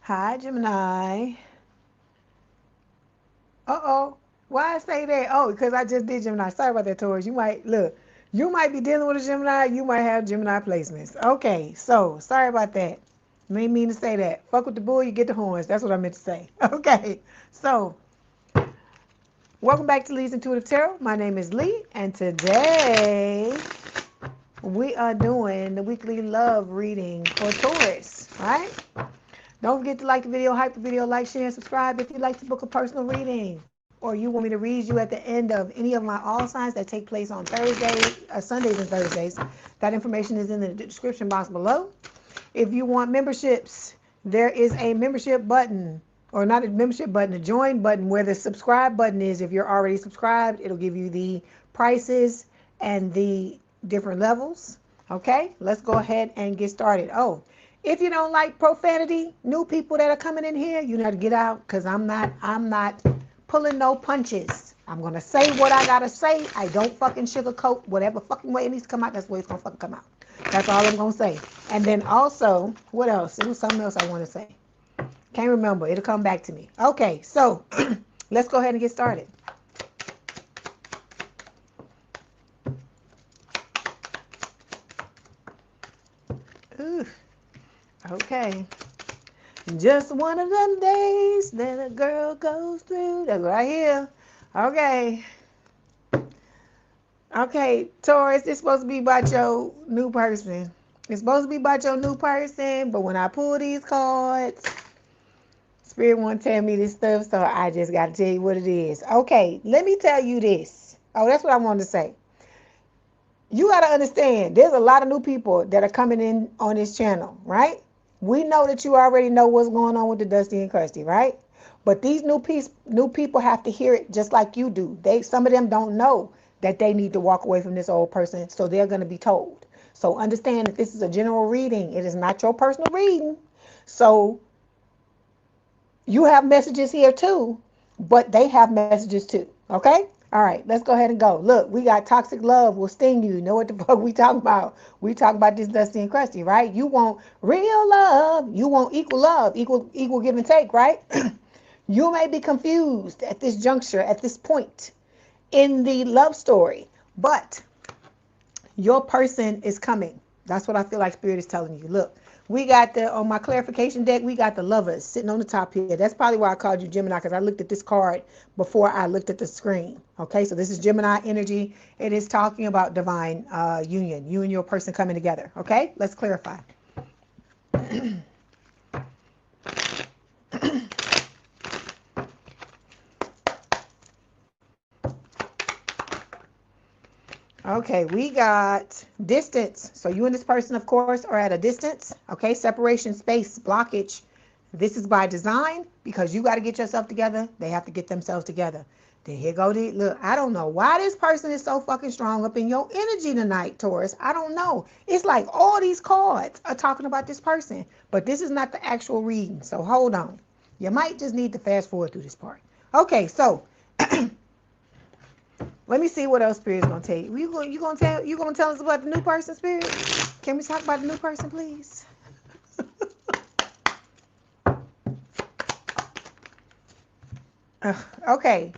Hi, Gemini. Uh-oh. Why I say that? Oh, because I just did Gemini. Sorry about that, Taurus. You might, look, you might be dealing with a Gemini. You might have Gemini placements. Okay, so sorry about that. Didn't mean to say that. Fuck with the bull, you get the horns. That's what I meant to say. Okay, so welcome back to Leigh's Intuitive Tarot. My name is Leigh, and today we are doing the weekly love reading for Taurus, right? Don't forget to like the video, hype the video, like, share, and subscribe if you'd like to book a personal reading. Or you want me to read you at the end of any of my all signs that take place on Thursdays, Sundays and Thursdays. That information is in the description box below. If you want memberships, there is a membership button, or not a membership button, a join button where the subscribe button is. If you're already subscribed, it'll give you the prices and the different levels. Okay, let's go ahead and get started. Oh, if you don't like profanity, new people that are coming in here, you know to get out, because I'm not pulling no punches. I'm gonna say what I gotta say. I don't fucking sugarcoat whatever fucking way it needs to come out. That's the way it's gonna fucking come out. That's all I'm gonna say. And then also, what else? It was something else I want to say. Can't remember. It'll come back to me. Okay, so let's go ahead and get started. Ooh, okay. Just one of them days that a girl goes through. That's right here. Okay. Okay, Taurus, it's supposed to be about your new person. It's supposed to be about your new person, but when I pull these cards, Spirit won't tell me this stuff, so I just got to tell you what it is. Okay, let me tell you this. Oh, that's what I wanted to say. You got to understand, there's a lot of new people that are coming in on this channel, right? We know that you already know what's going on with the Dusty and Crusty, right? But these new people have to hear it just like you do. Some of them don't know that they need to walk away from this old person, so they're going to be told. So understand that this is a general reading. It is not your personal reading. So you have messages here too, but they have messages too. Okay? All right, let's go ahead and go. Look, we got toxic love will sting you. You know what the fuck we talking about? We talk about this Dusty and Crusty, right? You want real love. You want equal love, equal give and take, right? You may be confused at this juncture, at this point in the love story, but your person is coming. That's what I feel like Spirit is telling you. Look, we got on my clarification deck, we got the lovers sitting on the top here. That's probably why I called you Gemini, because I looked at this card before I looked at the screen. Okay, so this is Gemini energy. It is talking about divine union, you and your person coming together. Okay, let's clarify. Okay, we got distance. So you and this person, of course, are at a distance. Okay, separation, space, blockage. This is by design because you got to get yourself together. They have to get themselves together. Then here go the look. I don't know why this person is so fucking strong up in your energy tonight, Taurus. I don't know. It's like all these cards are talking about this person, but this is not the actual reading. So hold on. You might just need to fast forward through this part. Okay, so let me see what else Spirit's gonna tell you. You gonna tell us about the new person, Spirit? Can we talk about the new person, please? Okay,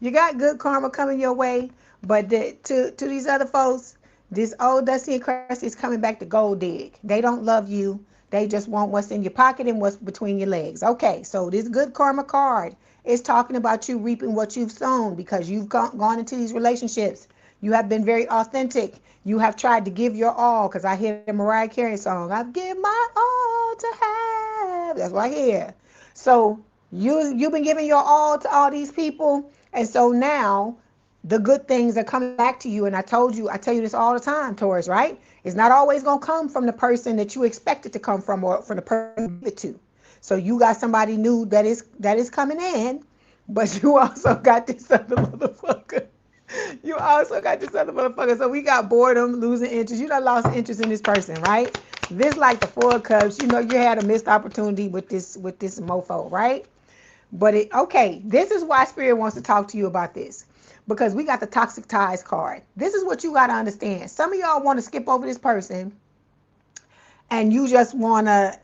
you got good karma coming your way, but to these other folks, this old Dusty and Crusty is coming back to gold dig. They don't love you. They just want what's in your pocket and what's between your legs. Okay, so this good karma card is talking about you reaping what you've sown because you've gone into these relationships. You have been very authentic. You have tried to give your all, because I hear the Mariah Carey song, I've given my all to have. That's what I hear. So you've been giving your all to all these people, and so now the good things are coming back to you. And I tell you this all the time, Taurus, right? It's not always gonna come from the person that you expect it to come from, or from the person you give it to. So you got somebody new that is coming in, but you also got this other motherfucker. You also got this other motherfucker. So we got boredom, losing interest. You done lost interest in this person, right? This like the Four of Cups. You know you had a missed opportunity with this mofo, right? But okay, this is why Spirit wants to talk to you about this. Because we got the toxic ties card. This is what you got to understand. Some of y'all want to skip over this person and you just want to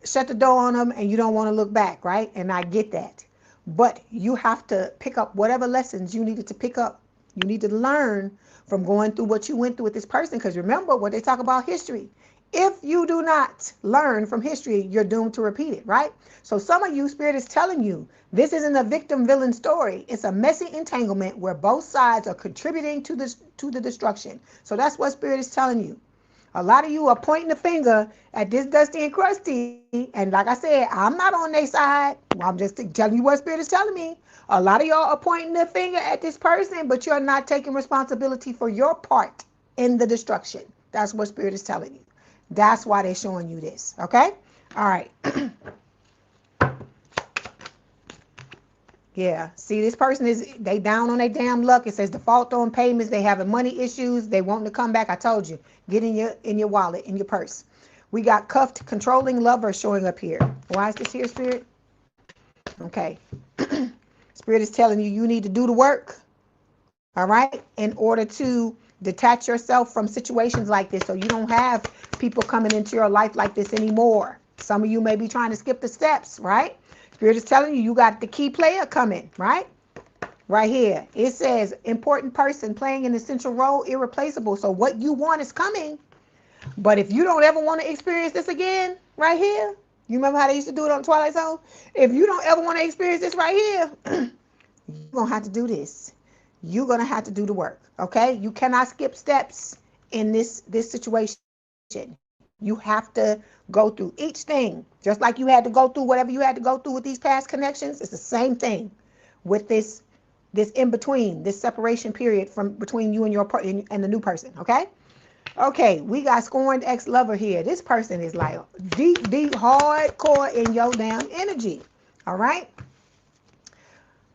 shut the door on them and you don't want to look back, right? And I get that. But you have to pick up whatever lessons you needed to pick up. You need to learn from going through what you went through with this person. Because remember what they talk about history. If you do not learn from history, you're doomed to repeat it, right? So some of you, Spirit is telling you, this isn't a victim-villain story. It's a messy entanglement where both sides are contributing to the destruction. So that's what Spirit is telling you. A lot of you are pointing the finger at this Dusty and Crusty. And like I said, I'm not on their side. I'm just telling you what Spirit is telling me. A lot of y'all are pointing the finger at this person, but you're not taking responsibility for your part in the destruction. That's what Spirit is telling you. That's why they're showing you this. Okay? All right. Yeah. See, this person they down on their damn luck. It says default on payments. They having money issues. They wanting to come back. I told you. Get in your wallet, in your purse. We got cuffed, controlling lover showing up here. Why is this here, Spirit? Okay. Spirit is telling you you need to do the work. All right? In order to detach yourself from situations like this so you don't have people coming into your life like this anymore. Some of you may be trying to skip the steps, right? Spirit is telling you you got the key player coming, right? Right here. It says important person playing an essential role, irreplaceable. So what you want is coming. But if you don't ever want to experience this again, right here, you remember how they used to do it on Twilight Zone? If you don't ever want to experience this right here, you're going to have to do this. You're going to have to do the work, okay? You cannot skip steps in this situation. You have to go through each thing. Just like you had to go through whatever you had to go through with these past connections, it's the same thing with this in between, this separation period from between you and your and the new person, okay? Okay, we got scorned ex-lover here. This person is like deep, hardcore in your damn energy, all right?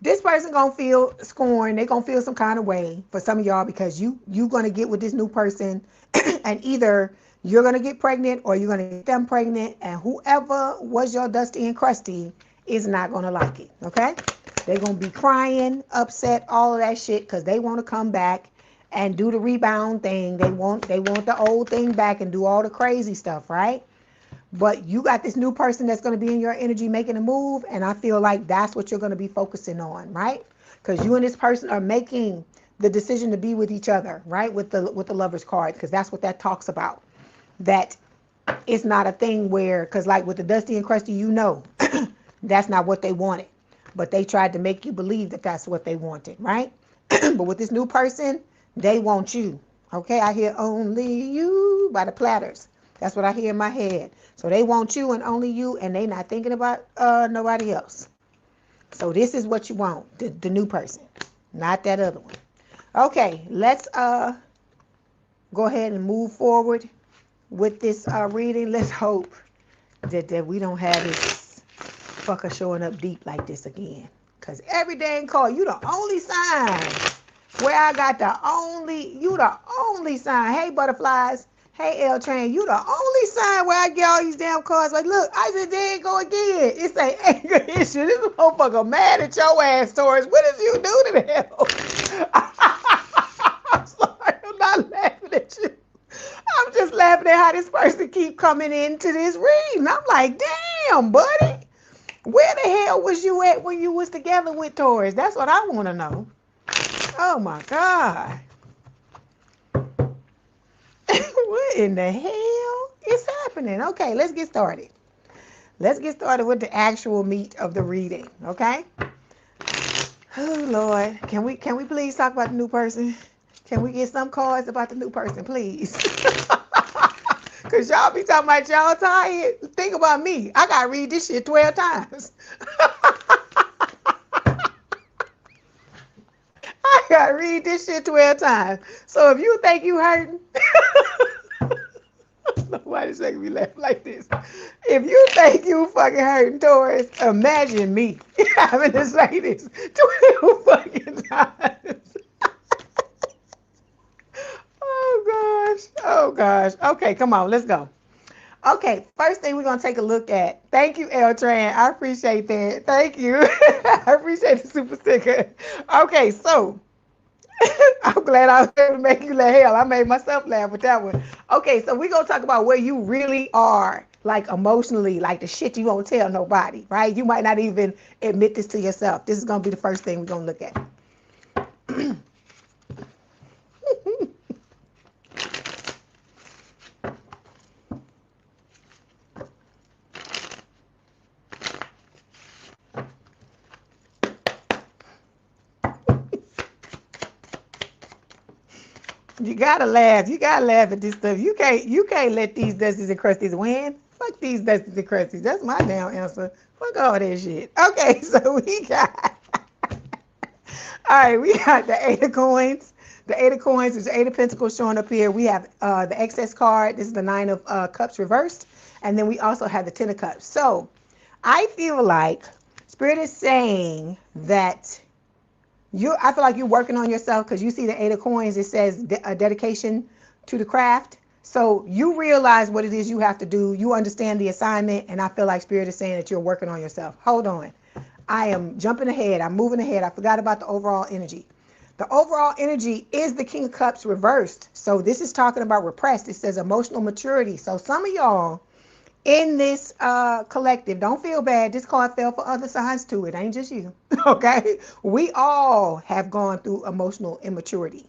This person gonna feel scorned. They gonna feel some kind of way for some of y'all because you gonna get with this new person and either you're gonna get pregnant or you're gonna get them pregnant, and whoever was your Dusty and Crusty is not gonna like it, okay? They're gonna be crying, upset, all of that shit because they want to come back and do the rebound thing. They want the old thing back and do all the crazy stuff, right? But you got this new person that's going to be in your energy making a move, and I feel like that's what you're going to be focusing on, right? Because you and this person are making the decision to be with each other, right? With the Lover's card, because that's what that talks about. That it's not a thing where, because like with the Dusty and Crusty, you know, that's not what they wanted. But they tried to make you believe that that's what they wanted, right? But with this new person, they want you. Okay, I hear only you by the Platters. That's what I hear in my head. So they want you and only you, and they not thinking about nobody else. So this is what you want, the new person, not that other one. Okay, let's go ahead and move forward with this reading. Let's hope that we don't have this fucker showing up deep like this again. Because every dang call, you the only sign where I got you the only sign. Hey, butterflies. Hey, L Train, you the only sign where I get all these damn cards. Like, look, I said, there you go again. It's an anger issue. This motherfucker mad at your ass, Taurus. What did you do to them? I'm sorry, I'm not laughing at you. I'm just laughing at how this person keep coming into this reading. I'm like, damn, buddy. Where the hell was you at when you was together with Taurus? That's what I want to know. Oh, my God. What in the hell is happening? Okay, let's get started. Let's get started with the actual meat of the reading, okay? Oh, Lord. Can we please talk about the new person? Can we get some cards about the new person, please? Because y'all be talking about y'all tired. Think about me. I got to read this shit 12 times. I got to read this shit 12 times. So if you think you hurting... Nobody's making me laugh like this. If you think you fucking hurting, Taurus, imagine me having to say this 12 fucking times. Oh gosh. Okay, come on, let's go. Okay, first thing we're going to take a look at. Thank you, L Tran. I appreciate that. Thank you. I appreciate the super sticker. Okay, so I'm glad I was able to make you laugh. Hell, I made myself laugh with that one. Okay, so we're going to talk about where you really are like emotionally, like the shit you won't tell nobody, right? You might not even admit this to yourself. This is going to be the first thing we're going to look at. You gotta laugh. You gotta laugh at this stuff. You can't let these dusties and crusties win. Fuck these dusties and crusties. That's my damn answer. Fuck all that shit. Okay, so we got all right, we got the Eight of Coins. The Eight of Coins is the Eight of Pentacles showing up here. We have the excess card. This is the Nine of Cups reversed. And then we also have the Ten of Cups. So I feel like Spirit is saying that I feel like you're working on yourself because you see the Eight of Coins. It says a dedication to the craft. So you realize what it is you have to do. You understand the assignment. And I feel like Spirit is saying that you're working on yourself. Hold on. I am jumping ahead. I'm moving ahead. I forgot about the overall energy. The overall energy is the King of Cups reversed. So this is talking about repressed. It says emotional maturity. So some of y'all in this collective, don't feel bad. This card fell for other signs too. It ain't just you. Okay? We all have gone through emotional immaturity.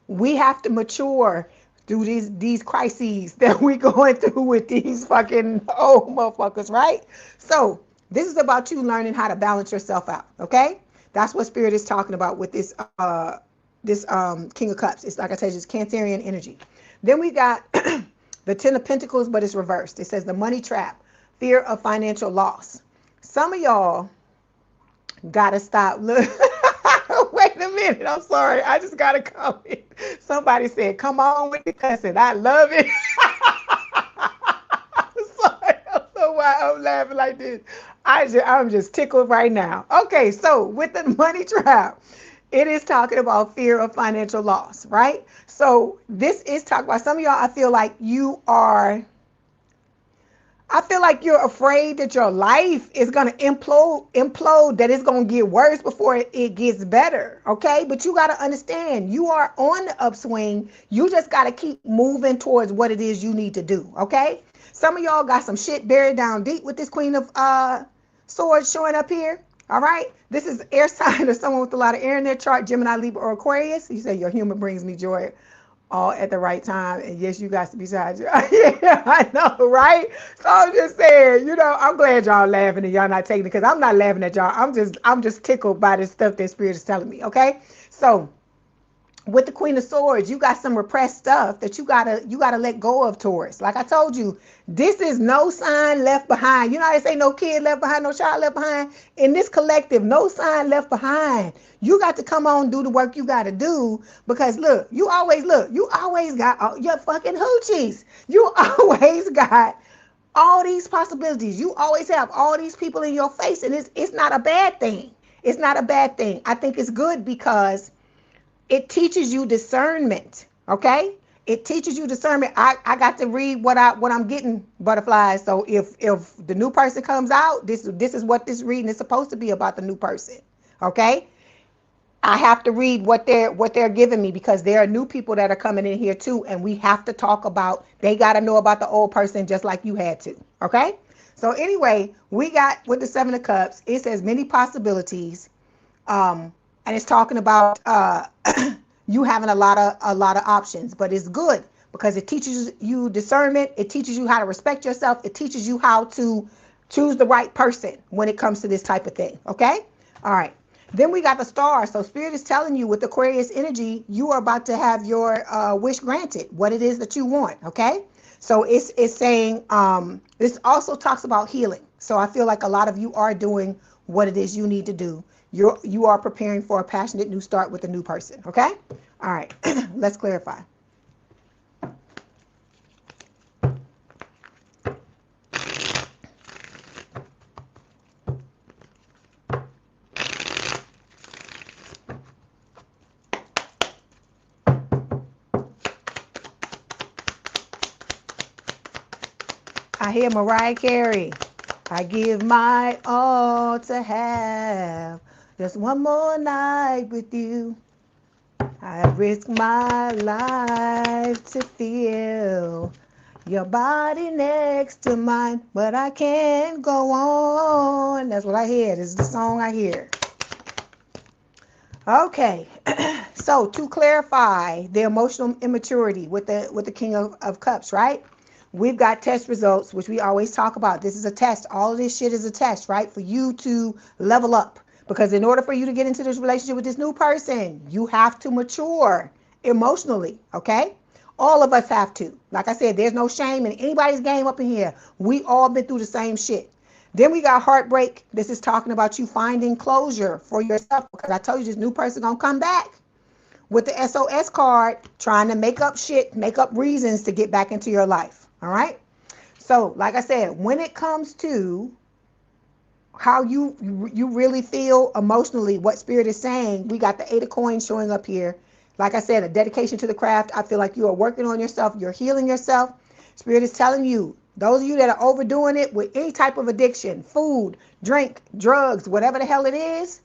We have to mature through these crises that we going through with these fucking old motherfuckers, right? So this is about you learning how to balance yourself out, okay? That's what Spirit is talking about with this King of Cups. It's like I said, it's Cancerian energy. Then we got the Ten of Pentacles, but it's reversed. It says the money trap, fear of financial loss. Some of y'all gotta stop. Look, wait a minute. I'm sorry. I just got a comment. Somebody said, "Come on with the cussing." I love it. Sorry, I don't know why I'm laughing like this. I'm just tickled right now. Okay, so with the money trap, it is talking about fear of financial loss, right? So this is talking about some of y'all. I feel like you're afraid that your life is going to implode, that it's going to get worse before it gets better. Okay. But you got to understand you are on the upswing. You just got to keep moving towards what it is you need to do. Okay. Some of y'all got some shit buried down deep with this Queen of Swords showing up here. All right. This is air sign or someone with a lot of air in their chart, Gemini, Libra, or Aquarius. You say your humor brings me joy all at the right time. And yes, you guys beside you. Yeah, I know, right? So I'm just saying, I'm glad y'all laughing and y'all not taking it because I'm not laughing at y'all. I'm just tickled by the stuff that Spirit is telling me. Okay. So with the Queen of Swords, you got some repressed stuff that you gotta let go of, Taurus. Like I told you, this is no sign left behind. You know how they say no kid left behind, no child left behind? In this collective, no sign left behind. You got to come on, do the work you got to do because you always got all your fucking hoochies. You always got all these possibilities. You always have all these people in your face, and it's not a bad thing. It's not a bad thing. I think it's good because it teaches you discernment. Okay, it teaches you discernment. I got to read what I'm getting, butterflies. So if the new person comes out, this is what this reading is supposed to be about, the new person. Okay, I have to read what they're giving me because there are new people that are coming in here too, and we have to talk about. They got to know about the old person just like you had to. Okay, so anyway, we got with the Seven of Cups. It says many possibilities. And it's talking about you having a lot of options, but it's good because it teaches you discernment. It teaches you how to respect yourself. It teaches you how to choose the right person when it comes to this type of thing. Okay. All right. Then we got the Star. So Spirit is telling you with Aquarius energy, you are about to have your wish granted, what it is that you want. Okay. So it's saying this also talks about healing. So I feel like a lot of you are doing what it is you need to do. You are preparing for a passionate new start with a new person. Okay. All right. Let's clarify. I hear Mariah Carey. I give my all to have just one more night with you. I risk my life to feel Your body next to mine, but I can't go on. That's what I hear. This is the song I hear. Okay, so to clarify the emotional immaturity with the King of Cups, right? We've got test results, which we always talk about. This is a test. All of this shit is a test, right? For you to level up. Because in order for you to get into this relationship with this new person, you have to mature emotionally, okay? All of us have to. Like I said, there's no shame in anybody's game up in here. We all been through the same shit. Then we got heartbreak. This is talking about you finding closure for yourself, because I told you this new person gonna come back with the SOS card, trying to make up shit, make up reasons to get back into your life. All right. So like I said, when it comes to how you really feel emotionally, what Spirit is saying, we got the 8 of coins showing up here. Like I said, a dedication to the craft. I feel like you are working on yourself. You're healing yourself. Spirit is telling you, those of you that are overdoing it with any type of addiction, food, drink, drugs, whatever the hell it is,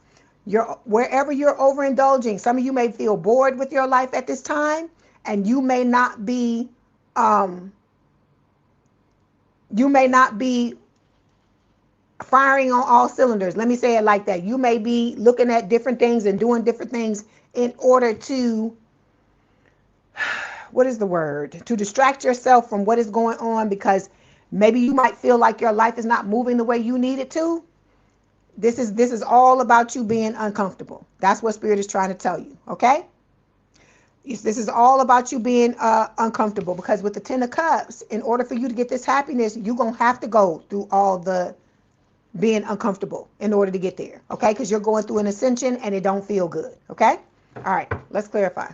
wherever you're overindulging. Some of you may feel bored with your life at this time, and you may not be firing on all cylinders. Let me say it like that. You may be looking at different things and doing different things in order to, what is the word? To distract yourself from what is going on, because maybe you might feel like your life is not moving the way you need it to. This is all about you being uncomfortable. That's what Spirit is trying to tell you, okay? This is all about you being uncomfortable, because with the 10 of Cups, in order for you to get this happiness, you're going to have to go through all the being uncomfortable in order to get there, okay? Because you're going through an ascension and it don't feel good, okay? All right, let's clarify.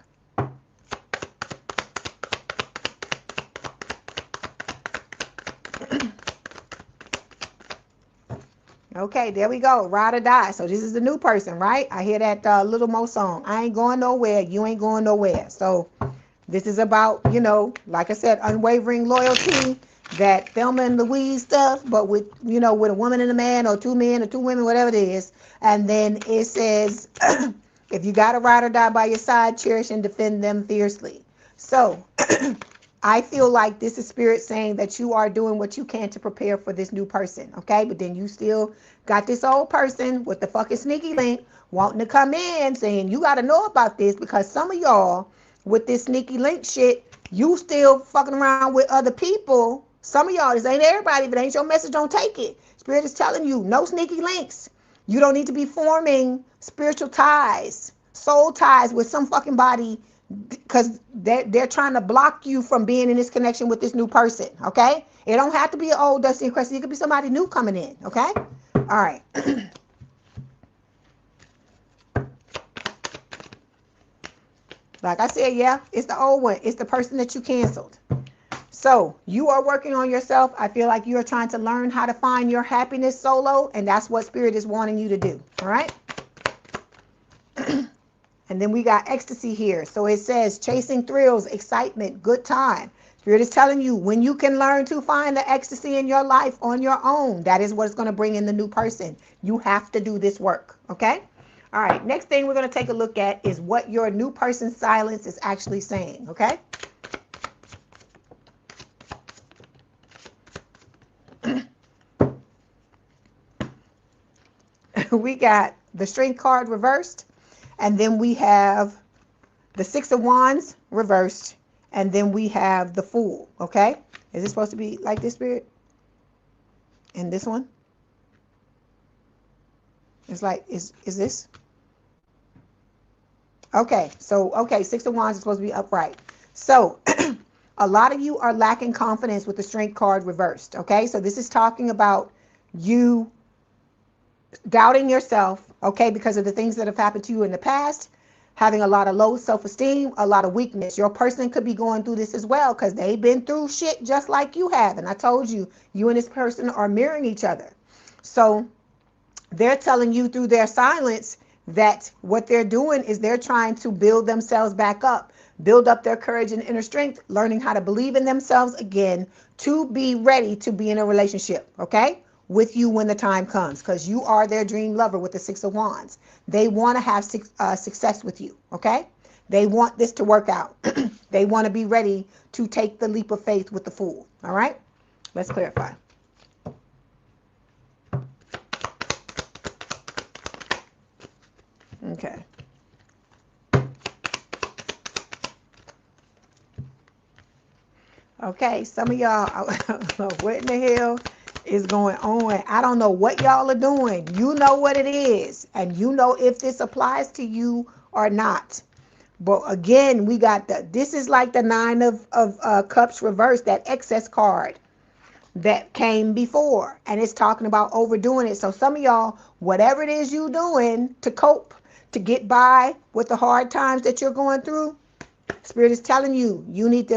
Okay, there we go. Ride or die. So this is the new person, right? I hear that Little Mo song. I ain't going nowhere. You ain't going nowhere. So this is about, like I said, unwavering loyalty, that Thelma and Louise stuff, but with, with a woman and a man, or 2 men or 2 women, whatever it is. And then it says, if you got a ride or die by your side, cherish and defend them fiercely. So I feel like this is Spirit saying that you are doing what you can to prepare for this new person, okay? But then you still got this old person with the fucking sneaky link wanting to come in saying, you got to know about this, because some of y'all with this sneaky link shit, you still fucking around with other people. Some of y'all, this ain't everybody. If it ain't your message, don't take it. Spirit is telling you, no sneaky links. You don't need to be forming spiritual ties, soul ties with some fucking body, because they're trying to block you from being in this connection with this new person, okay? It don't have to be an old dusty and crusty. It could be somebody new coming in, okay? All right. Like I said, yeah, it's the old one. It's the person that you canceled. So you are working on yourself. I feel like you are trying to learn how to find your happiness solo, and that's what Spirit is wanting you to do, all right? And then we got ecstasy here. So it says chasing thrills, excitement, good time. Spirit is telling you, when you can learn to find the ecstasy in your life on your own, that is what's going to bring in the new person. You have to do this work, okay? All right, next thing we're going to take a look at is what your new person's silence is actually saying, okay? We got the Strength card reversed, and then we have the 6 of Wands reversed, and then we have the Fool, okay? Is it supposed to be like this, Spirit? And this one? It's like, is this? Okay, so, 6 of Wands is supposed to be upright. So, a lot of you are lacking confidence with the Strength card reversed, okay? So this is talking about you doubting yourself, okay, because of the things that have happened to you in the past, having a lot of low self-esteem, a lot of weakness. Your person could be going through this as well, because they've been through shit just like you have. And I told you, you and this person are mirroring each other. So they're telling you through their silence that what they're doing is they're trying to build themselves back up, build up their courage and inner strength, learning how to believe in themselves again, to be ready to be in a relationship, okay, with you when the time comes, because you are their dream lover with the 6 of Wands. They want to have success with you, okay? They want this to work out. They want to be ready to take the leap of faith with the Fool. All right? Let's clarify. Okay. Okay, some of y'all, what in the hell is going on? I don't know what y'all are doing. You know what it is, and you know if this applies to you or not. But again, we got this is like the Nine of Cups reversed, that excess card that came before, and it's talking about overdoing it. So some of y'all, whatever it is you doing to cope, to get by with the hard times that you're going through, Spirit is telling you, you need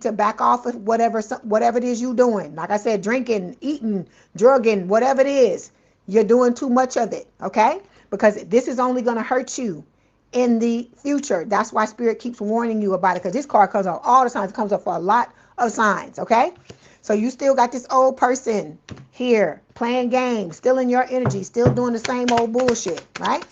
to back off of whatever it is you're doing. Like I said, drinking, eating, drugging, whatever it is, you're doing too much of it, okay? Because this is only going to hurt you in the future. That's why Spirit keeps warning you about it, because this card comes up all the signs. It comes up for a lot of signs, okay? So you still got this old person here playing games, still in your energy, still doing the same old bullshit, right?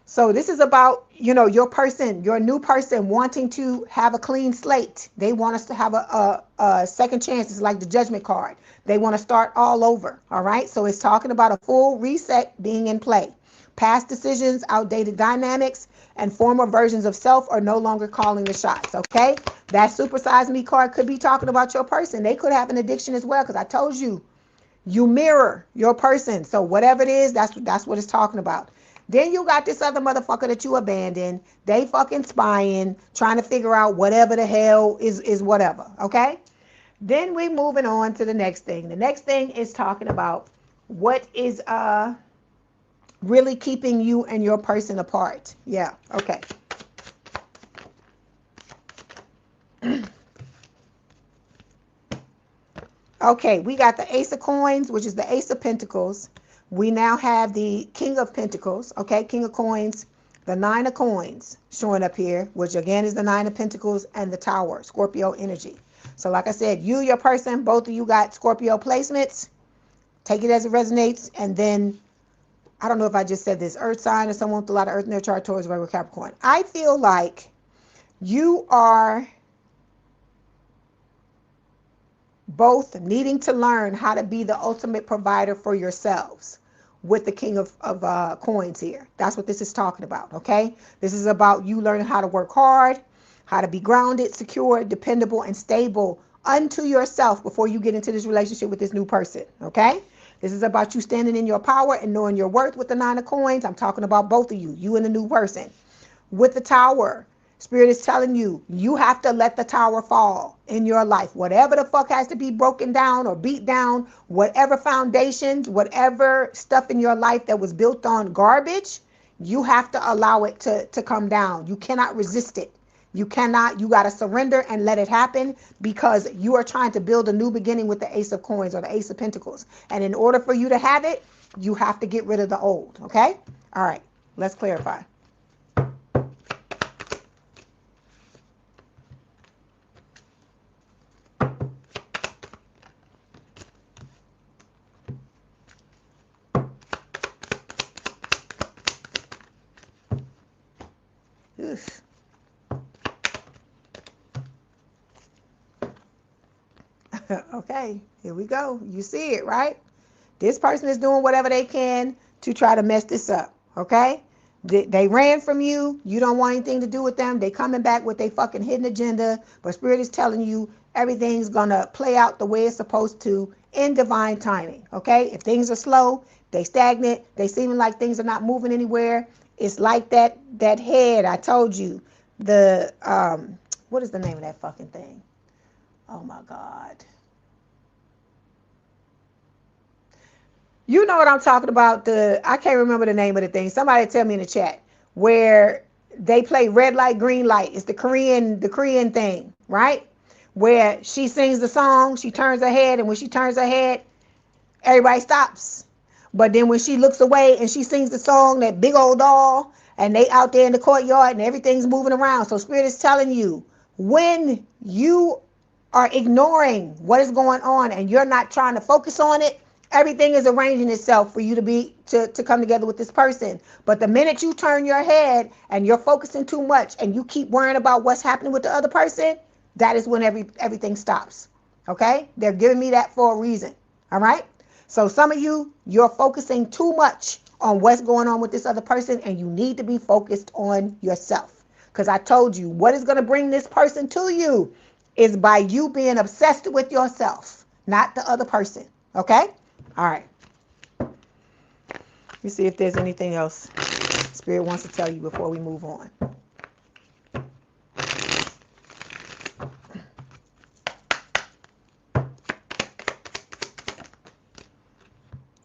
So this is about, your person, your new person wanting to have a clean slate. They want us to have a second chance. It's like the Judgment card. They want to start all over, all right? So it's talking about a full reset being in play. Past decisions, outdated dynamics, and former versions of self are no longer calling the shots, okay? That Supersize Me card could be talking about your person. They could have an addiction as well, because I told you, you mirror your person. So whatever it is, that's what it's talking about. Then you got this other motherfucker that you abandoned. They fucking spying, trying to figure out whatever the hell is whatever, okay? Then we moving on to the next thing. The next thing is talking about what is really keeping you and your person apart. Yeah, okay. Okay, we got the Ace of Coins, which is the Ace of Pentacles. We now have the King of Pentacles, okay, King of Coins, the Nine of Coins showing up here, which again is the Nine of Pentacles, and the Tower, Scorpio energy. So like I said, you, your person, both of you got Scorpio placements. Take it as it resonates. And then, I don't know if I just said this, Earth sign or someone with a lot of Earth in their chart, Taurus, Virgo, Capricorn. I feel like you are both needing to learn how to be the ultimate provider for yourselves with the King of Coins here. That's what this is talking about, okay? This is about you learning how to work hard, how to be grounded, secure, dependable, and stable unto yourself before you get into this relationship with this new person, okay? This is about you standing in your power and knowing your worth with the Nine of Coins. I'm talking about both of you and the new person. With the Tower, Spirit is telling you, you have to let the tower fall in your life. Whatever the fuck has to be broken down or beat down, whatever foundations, whatever stuff in your life that was built on garbage, you have to allow it to come down. You cannot resist it. You got to surrender and let it happen, because you are trying to build a new beginning with the Ace of Coins or the Ace of Pentacles. And in order for you to have it, you have to get rid of the old, okay? All right, let's clarify. Okay, here we go. You see it, right? This person is doing whatever they can to try to mess this up, okay? They ran from you. You don't want anything to do with them. They coming back with their fucking hidden agenda, but Spirit is telling you everything's going to play out the way it's supposed to in divine timing, okay? If things are slow, they stagnant, they seeming like things are not moving anywhere. It's like that head I told you, the, what is the name of that fucking thing? Oh my God. You know what I'm talking about. I can't remember the name of the thing. Somebody tell me in the chat, where they play red light, green light. It's the Korean thing, right? Where she sings the song, she turns her head, and when she turns her head, everybody stops. But then when she looks away and she sings the song, that big old doll, and they out there in the courtyard and everything's moving around. So Spirit is telling you, when you are ignoring what is going on and you're not trying to focus on it, everything is arranging itself for you to come together with this person. But the minute you turn your head and you're focusing too much and you keep worrying about what's happening with the other person, that is when everything stops. Okay? They're giving me that for a reason. All right? So some of you, you're focusing too much on what's going on with this other person, and you need to be focused on yourself. Because I told you, what is going to bring this person to you is by you being obsessed with yourself, not the other person. Okay? All right. Let's see if there's anything else Spirit wants to tell you before we move on.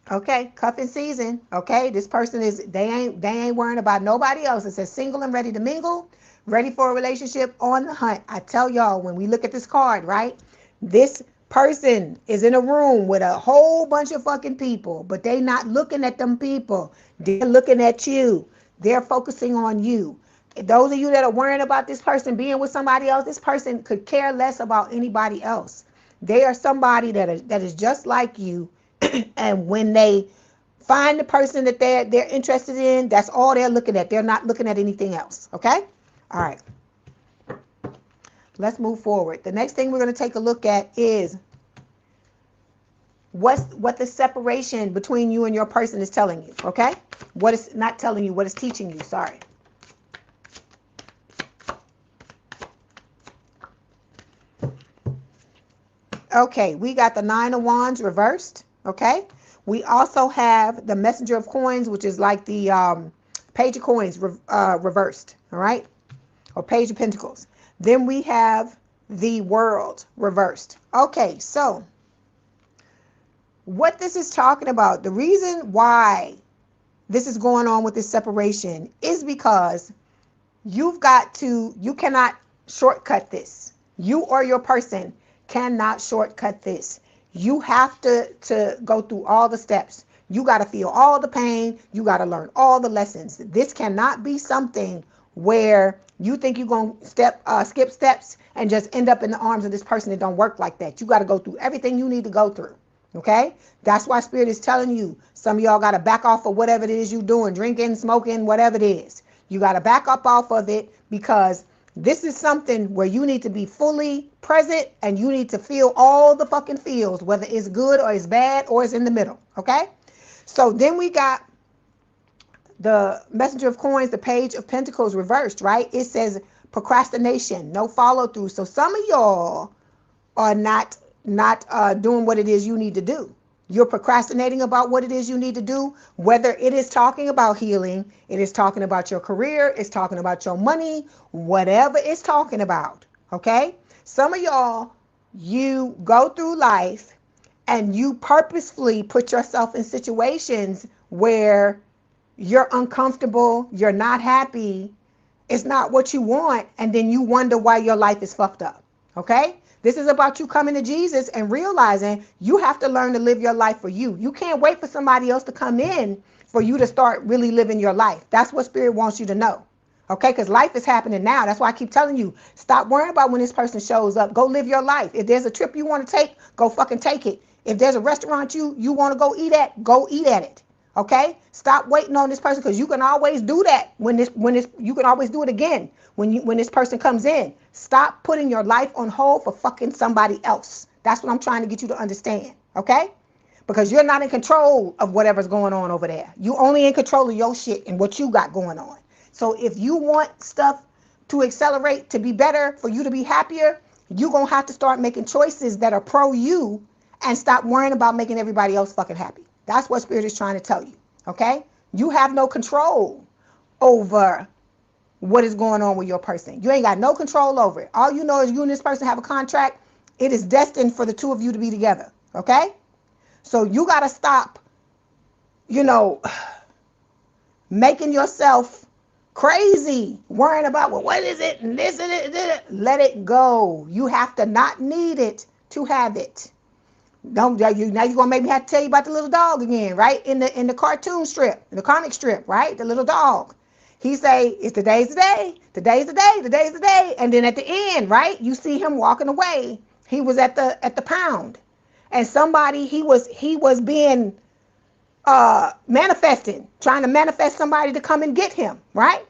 Okay, cuffing season. Okay, this person is, they ain't worrying about nobody else. It says single and ready to mingle, ready for a relationship, on the hunt. I tell y'all, when we look at this card, right? This person is in a room with a whole bunch of fucking people, but they not looking at them people. They're looking at you. They're focusing on you. Those of you that are worrying about this person being with somebody else, this person could care less about anybody else. They are somebody that is just like you. And when they find the person that they're interested in, that's all they're looking at. They're not looking at anything else. Okay? All right. Let's move forward. The next thing we're going to take a look at is what the separation between you and your person is telling you. Okay? What is not telling you, what is teaching you. Sorry. Okay, we got the Nine of Wands reversed. Okay, we also have the Messenger of Coins, which is like the Page of Coins reversed. All right, or Page of Pentacles. Then we have the World reversed. Okay, so what this is talking about, the reason why this is going on with this separation is because you cannot shortcut this. You or your person cannot shortcut this. You have to go through all the steps. You got to feel all the pain. You got to learn all the lessons. This cannot be something where you think you're going to skip steps and just end up in the arms of this person. It don't work like that. You got to go through everything you need to go through. Okay? That's why Spirit is telling you, some of y'all got to back off of whatever it is you're doing, drinking, smoking, whatever it is. You got to back up off of it, because this is something where you need to be fully present and you need to feel all the fucking feels, whether it's good or it's bad or it's in the middle. Okay? So then we got the Messenger of Coins, the Page of Pentacles reversed, right? It says procrastination, no follow through. So some of y'all are not doing what it is you need to do. You're procrastinating about what it is you need to do, whether it is talking about healing, it is talking about your career, it's talking about your money, whatever it's talking about, okay? Some of y'all, you go through life and you purposefully put yourself in situations where you're uncomfortable, you're not happy, it's not what you want, and then you wonder why your life is fucked up, okay? This is about you coming to Jesus and realizing you have to learn to live your life for you. You can't wait for somebody else to come in for you to start really living your life. That's what Spirit wants you to know. Okay? Because life is happening now. That's why I keep telling you, stop worrying about when this person shows up. Go live your life. If there's a trip you want to take, go fucking take it. If there's a restaurant you want to go eat at, go eat at it. Okay? Stop waiting on this person, because you can always do that when you can always do it again when this person comes in. Stop putting your life on hold for fucking somebody else. That's what I'm trying to get you to understand. Okay? Because you're not in control of whatever's going on over there. You only in control of your shit and what you got going on. So if you want stuff to accelerate, to be better, for you to be happier, you're going to have to start making choices that are pro you and stop worrying about making everybody else fucking happy. That's what Spirit is trying to tell you. Okay? You have no control over what is going on with your person. You ain't got no control over it. All you know is you and this person have a contract. It is destined for the two of you to be together. Okay? So you got to stop, making yourself crazy, worrying about, well, what is it? And this and it. Let it go. You have to not need it to have it. Now you're gonna make me have to tell you about the little dog again, right? In the cartoon strip, in the comic strip, right? The little dog. He say, it's today's the day, today's the day, today's the day. And then at the end, right, you see him walking away. He was at the pound. and somebody he was being manifesting, trying to manifest somebody to come and get him, right?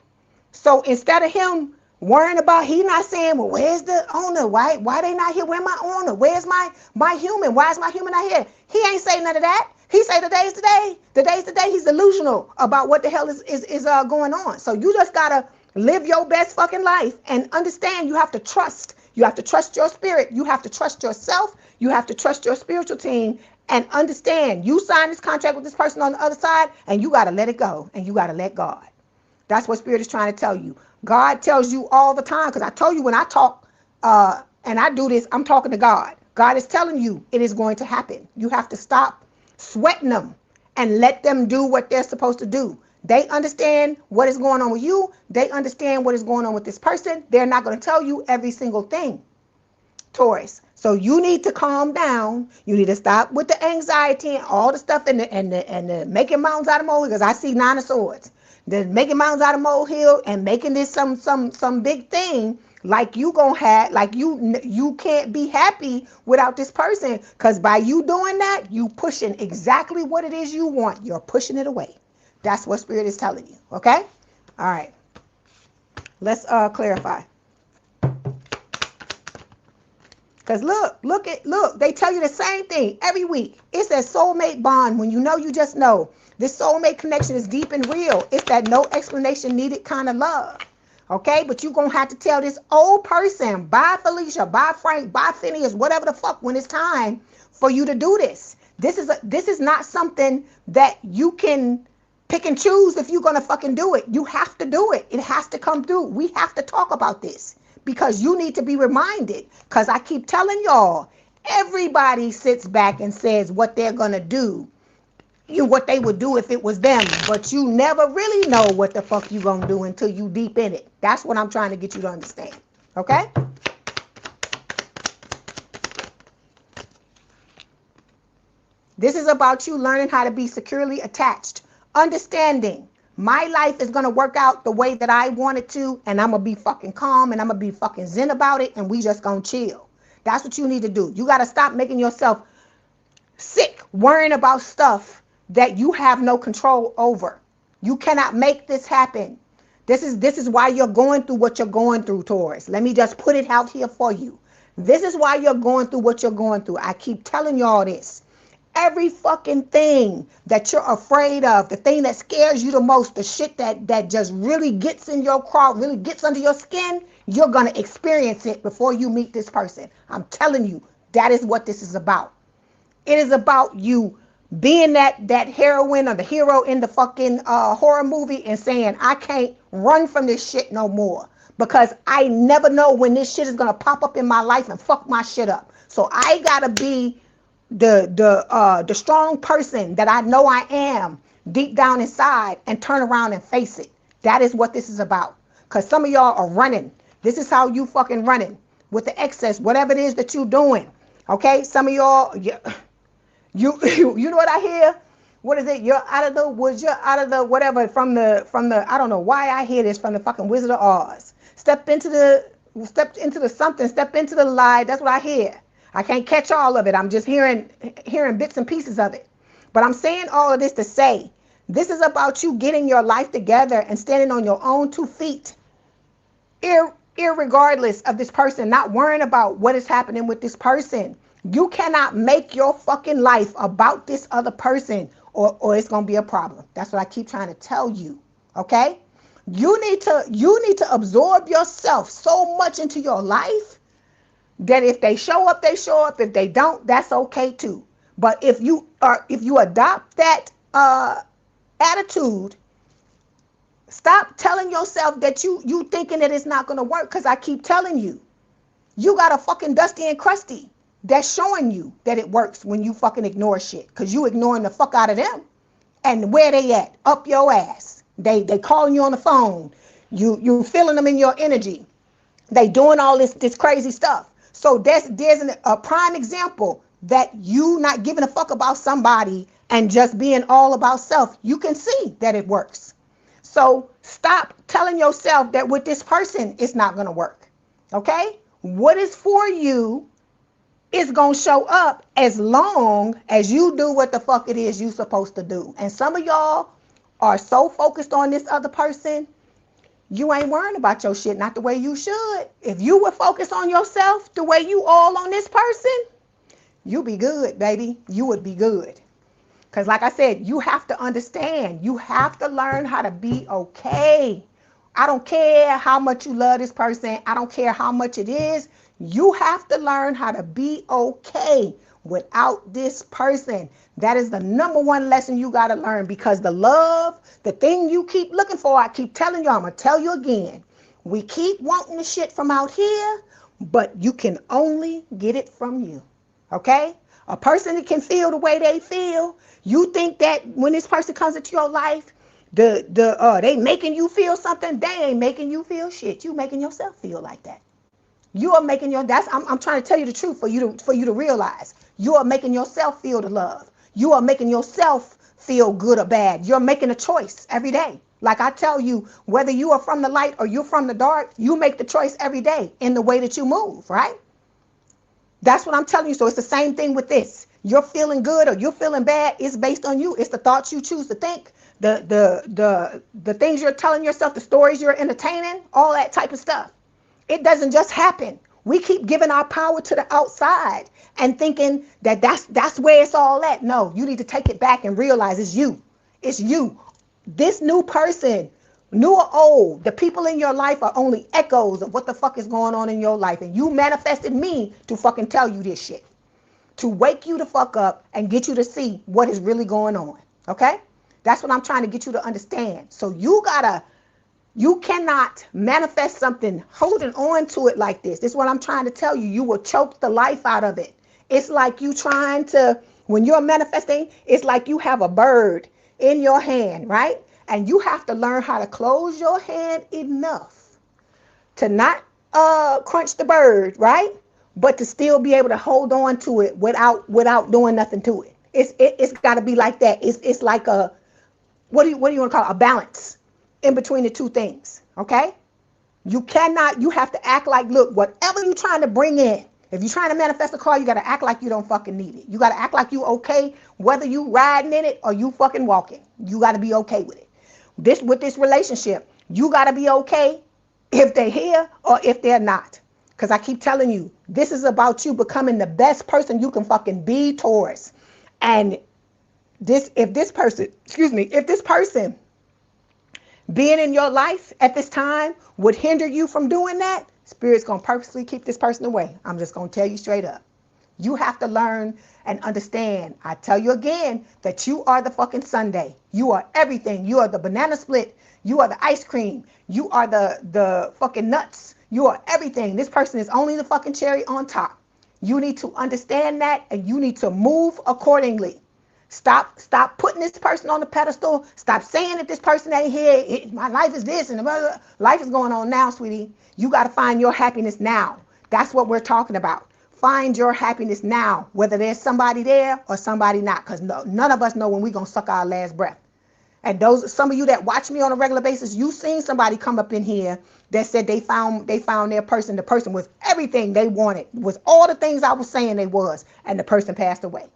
So instead of him worrying about, he not saying, well, where's the owner? Why they not here? Where my owner? Where's my human? Why is my human not here? He ain't saying none of that. He say today's the day. Today's the day. He's delusional about what the hell is going on. So you just gotta live your best fucking life and understand you have to trust. You have to trust your spirit. You have to trust yourself. You have to trust your spiritual team and understand you signed this contract with this person on the other side, and you gotta let it go and you gotta let God. That's what Spirit is trying to tell you. God tells you all the time, because I told you when I talk and I do this, I'm talking to God. God is telling you it is going to happen. You have to stop sweating them and let them do what they're supposed to do. They understand what is going on with you. They understand what is going on with this person. They're not going to tell you every single thing, Taurus. So you need to calm down. You need to stop with the anxiety and all the stuff and the making mountains out of molehills. Because I see 9 of Swords. The making mountains out of molehill and making this some big thing like you gonna have, like you can't be happy without this person, because by you doing that, you pushing exactly what it is you want. You're pushing it away. That's what Spirit is telling you. Okay? All right. Let's clarify. Because look, they tell you the same thing every week. It's that soulmate bond. When you know, you just know. This soulmate connection is deep and real. It's that no explanation needed kind of love. Okay? But you're going to have to tell this old person, bye Felicia, bye Frank, bye Phineas, whatever the fuck, when it's time for you to do this. This is not something that you can pick and choose if you're going to fucking do it. You have to do it. It has to come through. We have to talk about this because you need to be reminded. Because I keep telling y'all, everybody sits back and says what they're going to do. What they would do if it was them, but you never really know what the fuck you gonna do until you deep in it. That's what I'm trying to get you to understand. Okay? This is about you learning how to be securely attached, understanding my life is gonna work out the way that I want it to, and I'm gonna be fucking calm and I'm gonna be fucking zen about it, and we just gonna chill. That's what you need to do. You gotta stop making yourself sick worrying about stuff that you have no control over. You cannot make this happen. This is why you're going through what you're going through, Taurus. Let me just put it out here for you. This is why you're going through what you're going through. I keep telling y'all this. Every fucking thing that you're afraid of, the thing that scares you the most, the shit that just really gets in your craw, really gets under your skin, you're going to experience it before you meet this person. I'm telling you, that is what this is about. It is about you being that heroine or the hero in the fucking horror movie and saying, I can't run from this shit no more, because I never know when this shit is going to pop up in my life and fuck my shit up. So I got to be the strong person that I know I am deep down inside and turn around and face it. That is what this is about. Because some of y'all are running. This is how you fucking running with the excess, whatever it is that you're doing. Okay? Some of y'all... You know what I hear? What is it? You're out of the woods. You're out of the whatever from the I don't know why I hear this from the fucking Wizard of Oz. Step into the something. Step into the light. That's what I hear. I can't catch all of it. I'm just hearing bits and pieces of it. But I'm saying all of this to say this is about you getting your life together and standing on your own 2 feet, irregardless of this person, not worrying about what is happening with this person. You cannot make your fucking life about this other person or it's going to be a problem. That's what I keep trying to tell you. Okay? You need to absorb yourself so much into your life that if they show up, they show up. If they don't, that's okay too. But if you adopt that attitude, stop telling yourself that you thinking that it's not going to work, because I keep telling you, you got a fucking Dusty and Crusty that's showing you that it works when you fucking ignore shit, because you ignoring the fuck out of them. And where they at? Up your ass. They calling you on the phone. You feeling them in your energy. They doing all this crazy stuff. So there's a prime example that you not giving a fuck about somebody and just being all about self. You can see that it works. So stop telling yourself that with this person it's not going to work. Okay? What is for you it's going to show up as long as you do what the fuck it is you're supposed to do. And some of y'all are so focused on this other person, you ain't worrying about your shit, not the way you should. If you would focus on yourself the way you all on this person, you be good, baby. You would be good. Because like I said, you have to understand. You have to learn how to be okay. I don't care how much you love this person. I don't care how much it is. You have to learn how to be okay without this person. That is the number one lesson you got to learn, because the love, the thing you keep looking for, I keep telling you, I'm going to tell you again. We keep wanting the shit from out here, but you can only get it from you. Okay? A person that can feel the way they feel, you think that when this person comes into your life, they making you feel something, they ain't making you feel shit. You making yourself feel like that. You are making I'm trying to tell you the truth for you to realize. You are making yourself feel the love. You are making yourself feel good or bad. You're making a choice every day. Like I tell you, whether you are from the light or you're from the dark, you make the choice every day in the way that you move, right? That's what I'm telling you. So it's the same thing with this. You're feeling good or you're feeling bad. It's based on you. It's the thoughts you choose to think, the things you're telling yourself, the stories you're entertaining, all that type of stuff. It doesn't just happen. We keep giving our power to the outside and thinking that that's where it's all at. No, you need to take it back and realize it's you. It's you. This new person, new or old, the people in your life are only echoes of what the fuck is going on in your life. And you manifested me to fucking tell you this shit. To wake you the fuck up and get you to see what is really going on. Okay? That's what I'm trying to get you to understand. So you cannot manifest something holding on to it like this. This is what I'm trying to tell you. You will choke the life out of it. It's like you trying to, when you're manifesting, it's like you have a bird in your hand, right? And you have to learn how to close your hand enough to not crunch the bird, right? But to still be able to hold on to it without doing nothing to it. It's got to be like that. It's like a, what do you want to call it? A balance in between the two things, okay? You have to act like, look, whatever you're trying to bring in, if you're trying to manifest a car, you got to act like you don't fucking need it. You got to act like you okay, whether you riding in it or you fucking walking. You got to be okay with it. With this relationship, you got to be okay if they're here or if they're not. Because I keep telling you, this is about you becoming the best person you can fucking be, Taurus. And if this person being in your life at this time would hinder you from doing that, Spirit's going to purposely keep this person away. I'm just going to tell you straight up. You have to learn and understand. I tell you again that you are the fucking sundae. You are everything. You are the banana split. You are the ice cream. You are the fucking nuts. You are everything. This person is only the fucking cherry on top. You need to understand that, and you need to move accordingly. Stop putting this person on the pedestal. Stop saying that this person ain't here. My life is this and life is going on now, sweetie. You got to find your happiness now. That's what we're talking about. Find your happiness now, whether there's somebody there or somebody not, because none of us know when we're going to suck our last breath. And some of you that watch me on a regular basis, you seen somebody come up in here that said they found their person. The person was everything they wanted, was all the things I was saying they was, and the person passed away.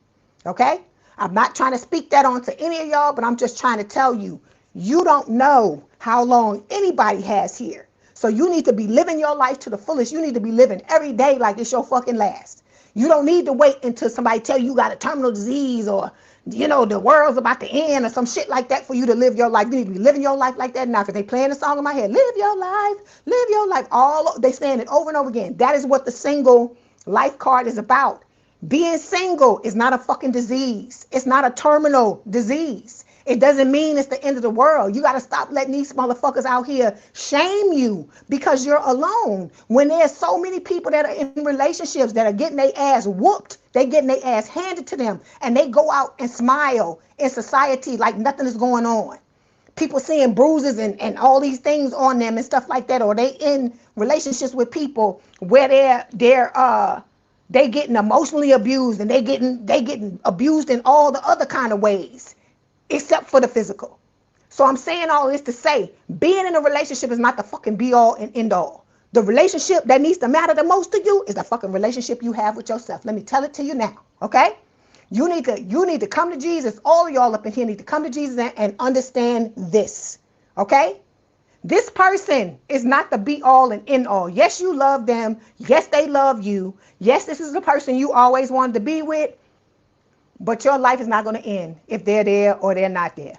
Okay? I'm not trying to speak that onto any of y'all, but I'm just trying to tell you, you don't know how long anybody has here. So you need to be living your life to the fullest. You need to be living every day like it's your fucking last. You don't need to wait until somebody tell you got a terminal disease or, the world's about to end or some shit like that for you to live your life. You need to be living your life like that now, because they playing a song in my head. Live your life. Live your life. They saying it over and over again. That is what the single life card is about. Being single is not a fucking disease. It's not a terminal disease. It doesn't mean it's the end of the world. You got to stop letting these motherfuckers out here shame you because you're alone. When there's so many people that are in relationships that are getting their ass whooped, they getting their ass handed to them, and they go out and smile in society like nothing is going on. People seeing bruises and all these things on them and stuff like that, or they in relationships with people where they getting emotionally abused, and they getting abused in all the other kind of ways, except for the physical. So I'm saying all this to say, being in a relationship is not the fucking be all and end all. The relationship that needs to matter the most to you is the fucking relationship you have with yourself. Let me tell it to you now, okay? You need to come to Jesus. All of y'all up in here need to come to Jesus and understand this, okay? This person is not the be all and end all. Yes, you love them. Yes, they love you. Yes, this is the person you always wanted to be with. But your life is not going to end if they're there or they're not there.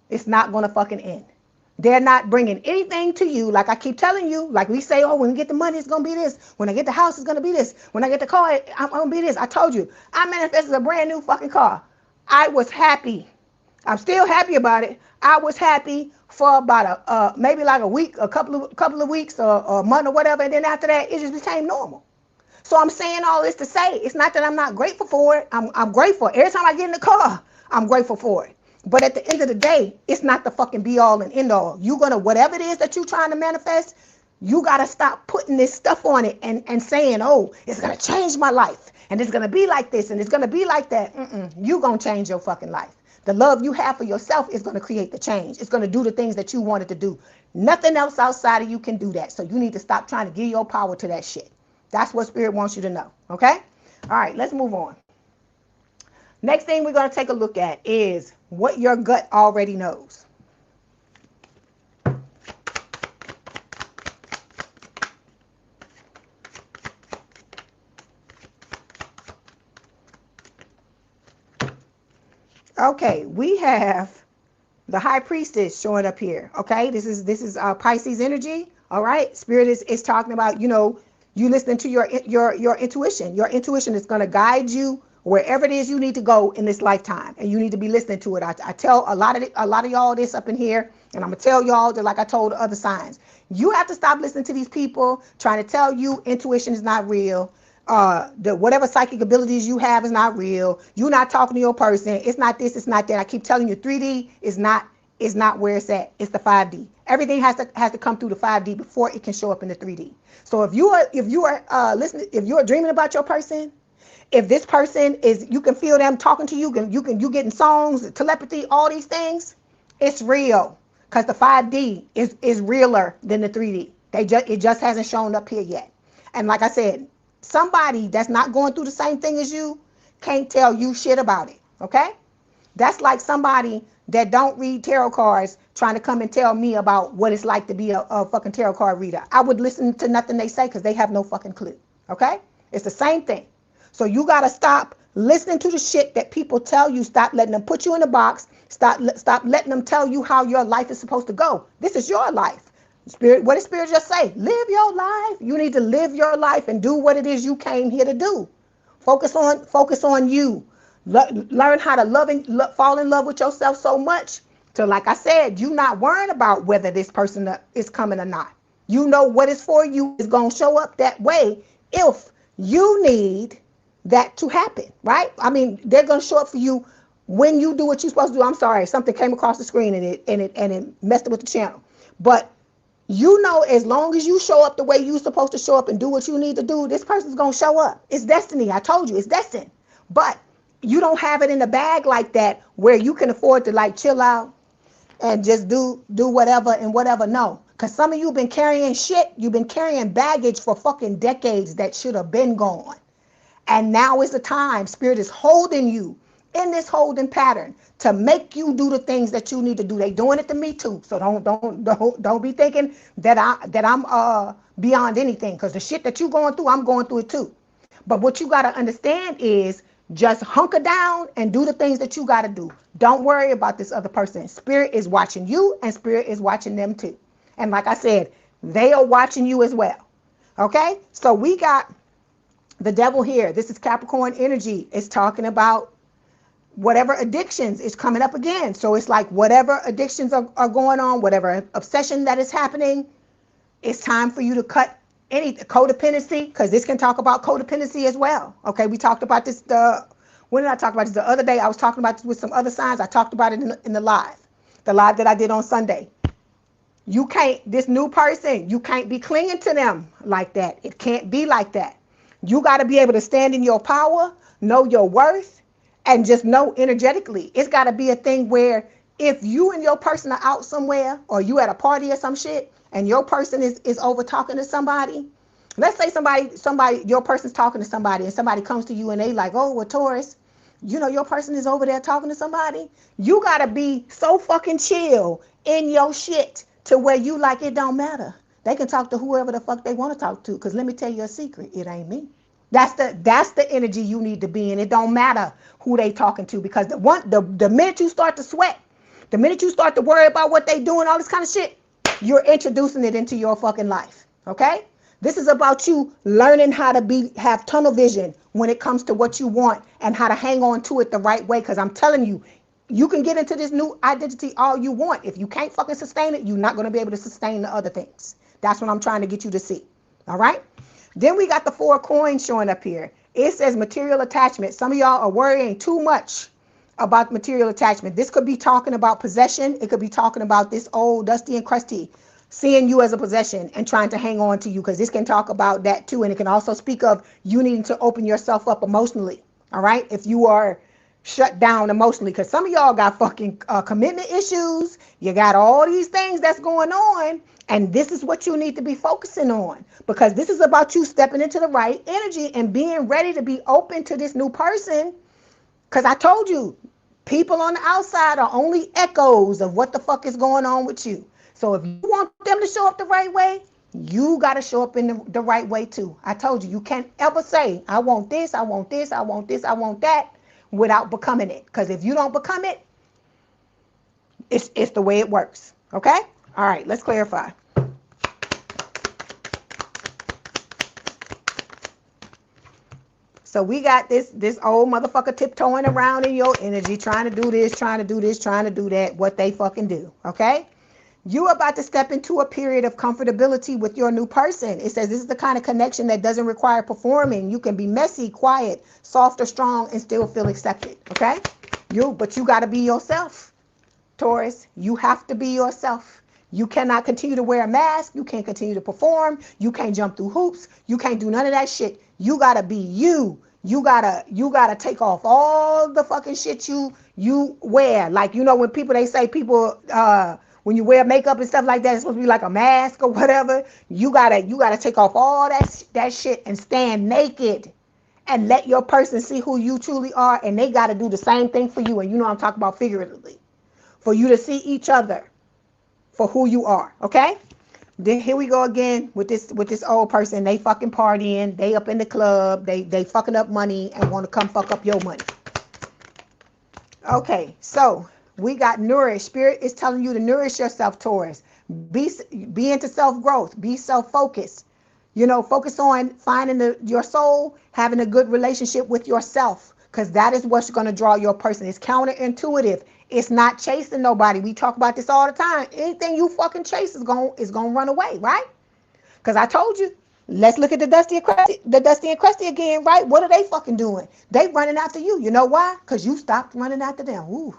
It's not going to fucking end. They're not bringing anything to you. Like I keep telling you, like we say, oh, when we get the money, it's going to be this. When I get the house, it's going to be this. When I get the car, I'm going to be this. I told you, I manifested a brand new fucking car. I was happy. I'm still happy about it. I was happy for about maybe like a week, a couple of weeks or a month or whatever. And then after that, it just became normal. So I'm saying all this to say, it's not that I'm not grateful for it. I'm grateful. Every time I get in the car, I'm grateful for it. But at the end of the day, it's not the fucking be all and end all. You're going to, whatever it is that you're trying to manifest, you got to stop putting this stuff on it and saying, oh, it's going to change my life. And it's going to be like this and it's going to be like that. You're going to change your fucking life. The love you have for yourself is going to create the change. It's going to do the things that you wanted to do. Nothing else outside of you can do that. So you need to stop trying to give your power to that shit. That's what Spirit wants you to know. Okay? All right, let's move on. Next thing we're going to take a look at is what your gut already knows. Okay, we have the High Priestess showing up here. Okay, this is Pisces energy. All right, Spirit is talking about, you know, you listening to your intuition. Your intuition is going to guide you wherever it is you need to go in this lifetime, and you need to be listening to it. I tell a lot of y'all this up in here, and I'm gonna tell y'all that like I told the other signs. You have to stop listening to these people trying to tell you intuition is not real. Whatever psychic abilities you have is not real. You're not talking to your person. It's not this. It's not that. I keep telling you, 3D is not where it's at. It's the 5D. Everything has to come through the 5D before it can show up in the 3D. So if you are listening, if you are dreaming about your person, if this person is, you can feel them talking to you, you getting songs, telepathy, all these things, it's real, because the 5D is realer than the 3D. It just hasn't shown up here yet. And like I said, somebody that's not going through the same thing as you can't tell you shit about it. Okay? That's like somebody that don't read tarot cards trying to come and tell me about what it's like to be a fucking tarot card reader. I would listen to nothing they say because they have no fucking clue. Okay? It's the same thing. So you got to stop listening to the shit that people tell you. Stop letting them put you in a box. Stop letting them tell you how your life is supposed to go. This is your life. Spirit, what did Spirit just say? Live your life. You need to live your life and do what it is you came here to do. Focus on you. Learn how to fall in love with yourself so much to, like I said, you not worrying about whether this person is coming or not. You know what is for you is going to show up that way if you need that to happen, right? I mean, they're going to show up for you when you do what you're supposed to do. I'm sorry, something came across the screen and it messed with the channel. But you know, as long as you show up the way you're supposed to show up and do what you need to do, this person's going to show up. It's destiny. I told you, it's destined. But you don't have it in the bag like that where you can afford to like chill out and just do whatever and whatever. No, because some of you been carrying shit. You've been carrying baggage for fucking decades that should have been gone. And now is the time. Spirit is holding you in this holding pattern to make you do the things that you need to do. They doing it to me too. So don't be thinking that I'm beyond anything, because the shit that you going through, I'm going through it too. But what you got to understand is just hunker down and do the things that you got to do. Don't worry about this other person. Spirit is watching you and Spirit is watching them too. And like I said, they are watching you as well. Okay? So we got the devil here. This is Capricorn energy. It's talking about whatever addictions is coming up again. So it's like whatever addictions are going on, whatever obsession that is happening, it's time for you to cut any codependency, because this can talk about codependency as well. Okay, we talked about this. When did I talk about this? The other day I was talking about this with some other signs. I talked about it in the live that I did on Sunday. You can't, this new person, you can't be clinging to them like that. It can't be like that. You got to be able to stand in your power, know your worth, and just know energetically. It's got to be a thing where if you and your person are out somewhere or you at a party or some shit and your person is over talking to somebody. Let's say your person's talking to somebody and somebody comes to you and they like, oh, well, Taurus, you know, your person is over there talking to somebody. You got to be so fucking chill in your shit to where you like it don't matter. They can talk to whoever the fuck they want to talk to. Because let me tell you a secret. It ain't me. That's the energy you need to be in. It don't matter who they talking to, because the minute you start to sweat, the minute you start to worry about what they doing, all this kind of shit, you're introducing it into your fucking life. Okay? This is about you learning how to have tunnel vision when it comes to what you want and how to hang on to it the right way. Because I'm telling you, you can get into this new identity all you want. If you can't fucking sustain it, you're not going to be able to sustain the other things. That's what I'm trying to get you to see. All right? Then we got the 4 of coins showing up here. It says material attachment. Some of y'all are worrying too much about material attachment. This could be talking about possession. It could be talking about this old dusty and crusty seeing you as a possession and trying to hang on to you, because this can talk about that too. And it can also speak of you needing to open yourself up emotionally. All right? If you are shut down emotionally, because some of y'all got fucking commitment issues. You got all these things that's going on. And this is what you need to be focusing on, because this is about you stepping into the right energy and being ready to be open to this new person. Because I told you, people on the outside are only echoes of what the fuck is going on with you. So if you want them to show up the right way, you got to show up in the right way too. I told you, you can't ever say, I want this, I want this, I want this, I want that, without becoming it. Because if you don't become it, it's the way it works. Okay? All right, let's clarify. So we got this old motherfucker tiptoeing around in your energy, trying to do this, trying to do this, trying to do that, what they fucking do. Okay? You about to step into a period of comfortability with your new person. It says this is the kind of connection that doesn't require performing. You can be messy, quiet, soft or strong, and still feel accepted. Okay? But you got to be yourself, Taurus. You have to be yourself. You cannot continue to wear a mask. You can't continue to perform. You can't jump through hoops. You can't do none of that shit. You gotta be you. You gotta take off all the fucking shit you wear. Like, you know, when they say when you wear makeup and stuff like that, it's supposed to be like a mask or whatever. You gotta take off all that shit and stand naked and let your person see who you truly are. And they gotta do the same thing for you. And you know I'm talking about figuratively. For you to see each other for who you are, okay? Then here we go again with this old person. They fucking partying. They up in the club. They fucking up money and want to come fuck up your money. Okay, so we got nourish. Spirit is telling you to nourish yourself, Taurus. Be into self-growth. Be self-focused. You know, focus on finding your soul, having a good relationship with yourself, because that is what's going to draw your person. It's counterintuitive. It's not chasing nobody. We talk about this all the time. Anything you fucking chase is gonna run away, right? Because I told you, let's look at the Dusty and Crusty again, right? What are they fucking doing? They running after you. You know why? Because you stopped running after them. Ooh,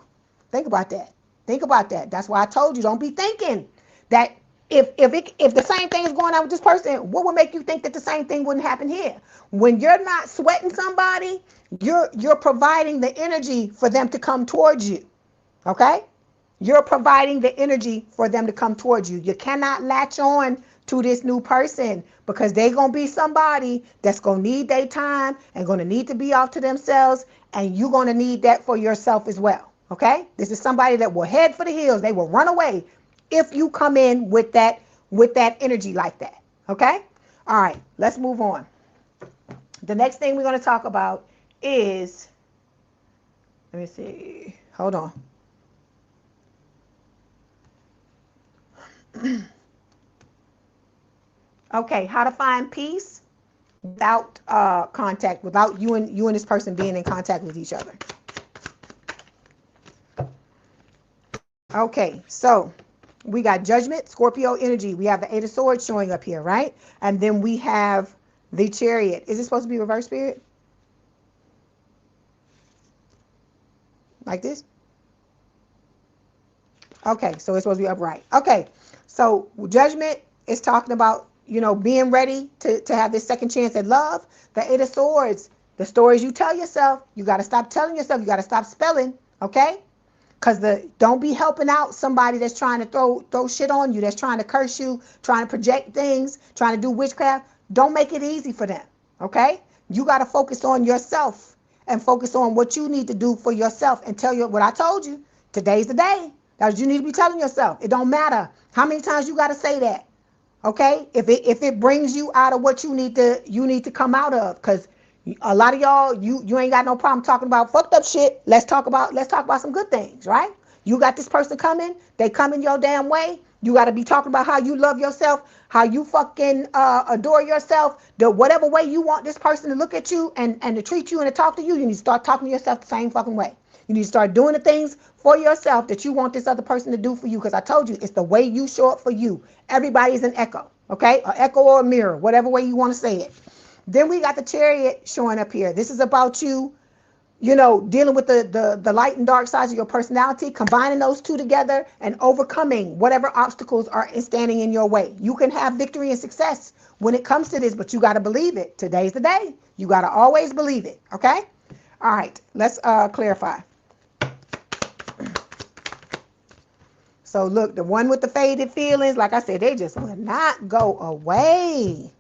think about that. Think about that. That's why I told you, don't be thinking that if the same thing is going on with this person, what would make you think that the same thing wouldn't happen here? When you're not sweating somebody, you're providing the energy for them to come towards you. Okay? You're providing the energy for them to come towards you. You cannot latch on to this new person, because they're going to be somebody that's going to need their time and going to need to be off to themselves, and you're going to need that for yourself as well. Okay? This is somebody that will head for the hills. They will run away if you come in with that energy like that. Okay? All right, let's move on. The next thing we're going to talk about is, let me see. Hold on. Okay, how to find peace without contact, without you and this person being in contact with each other. Okay, so we got Judgment, Scorpio energy. We have the 8 of Swords showing up here, right? And then we have the Chariot. Is it supposed to be reverse, Spirit? Like this? Okay, so it's supposed to be upright. Okay, so Judgment is talking about, you know, being ready to have this second chance at love. The 8 of Swords, the stories you tell yourself, you got to stop telling yourself. You got to stop spelling, okay? Because don't be helping out somebody that's trying to throw shit on you, that's trying to curse you, trying to project things, trying to do witchcraft. Don't make it easy for them, okay? You got to focus on yourself and focus on what you need to do for yourself and tell you what I told you. Today's the day. That's what you need to be telling yourself. It don't matter how many times you got to say that, okay? If it brings you out of what you need to come out of, because a lot of y'all, you ain't got no problem talking about fucked up shit. Let's talk about some good things, right? You got this person coming, they coming your damn way. You got to be talking about how you love yourself, how you fucking adore yourself, the whatever way you want this person to look at you and to treat you and to talk to you. You need to start talking to yourself the same fucking way. You need to start doing the things for yourself that you want this other person to do for you, because I told you, it's the way you show up for you. Everybody's an echo, okay? An echo or a mirror, whatever way you want to say it. Then we got the Chariot showing up here. This is about you, dealing with the light and dark sides of your personality, combining those two together and overcoming whatever obstacles are standing in your way. You can have victory and success when it comes to this, but you got to believe it. Today's the day. You got to always believe it, okay? All right, let's clarify. So look, the one with the faded feelings, like I said, they just will not go away.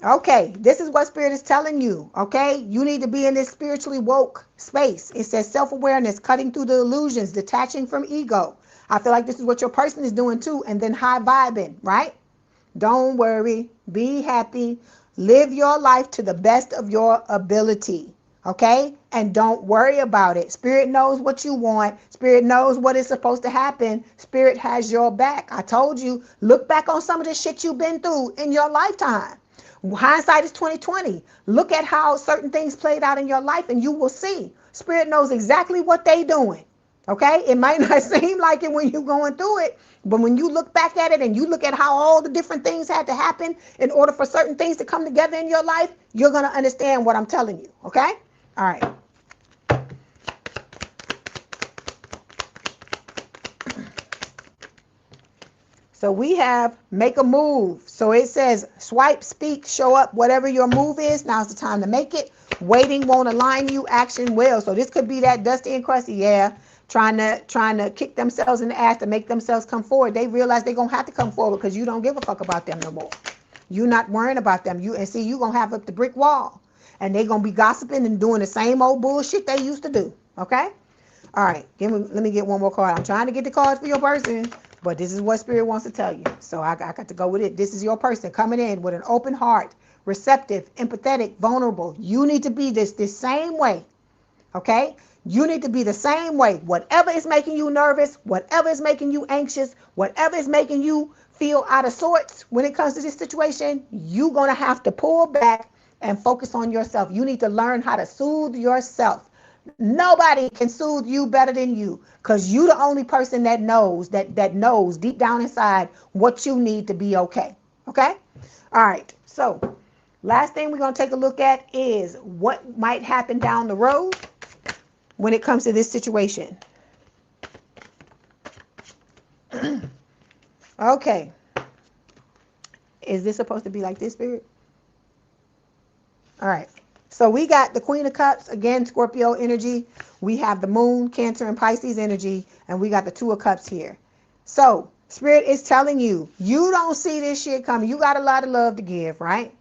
Okay, this is what Spirit is telling you, okay? You need to be in this spiritually woke space. It says self-awareness, cutting through the illusions, detaching from ego. I feel like this is what your person is doing too, and then high vibing, right? Don't worry, be happy, live your life to the best of your ability, okay? And don't worry about it. Spirit knows what you want. Spirit knows what is supposed to happen. Spirit has your back. I told you, look back on some of the shit you've been through in your lifetime. Hindsight is 20/20. Look at how certain things played out in your life and you will see. Spirit knows exactly what they doing. Okay? It might not seem like it when you're going through it, but when you look back at it and you look at how all the different things had to happen in order for certain things to come together in your life, you're going to understand what I'm telling you. Okay? All right. So we have make a move. So it says swipe, speak, show up, whatever your move is. Now's the time to make it. Waiting won't align you, action will. So this could be that Dusty and Crusty, yeah, trying to kick themselves in the ass to make themselves come forward. They realize they're going to have to come forward because you don't give a fuck about them no more. You're not worrying about them. You're going to have up the brick wall. And they're going to be gossiping and doing the same old bullshit they used to do. Okay? All right. Let me get one more card. I'm trying to get the cards for your person. But this is what Spirit wants to tell you. So I got to go with it. This is your person coming in with an open heart, receptive, empathetic, vulnerable. You need to be this same way. Okay? You need to be the same way. Whatever is making you nervous, whatever is making you anxious, whatever is making you feel out of sorts when it comes to this situation, you're going to have to pull back and focus on yourself. You need to learn how to soothe yourself. Nobody can soothe you better than you, because you're the only person that knows that knows deep down inside what you need to be okay. Okay? All right. So last thing we're going to take a look at is what might happen down the road when it comes to this situation. Okay. Is this supposed to be like this, Spirit? All right. So we got the Queen of Cups, again, Scorpio energy. We have the Moon, Cancer, and Pisces energy. And we got the Two of Cups here. So Spirit is telling you, you don't see this shit coming. You got a lot of love to give, right?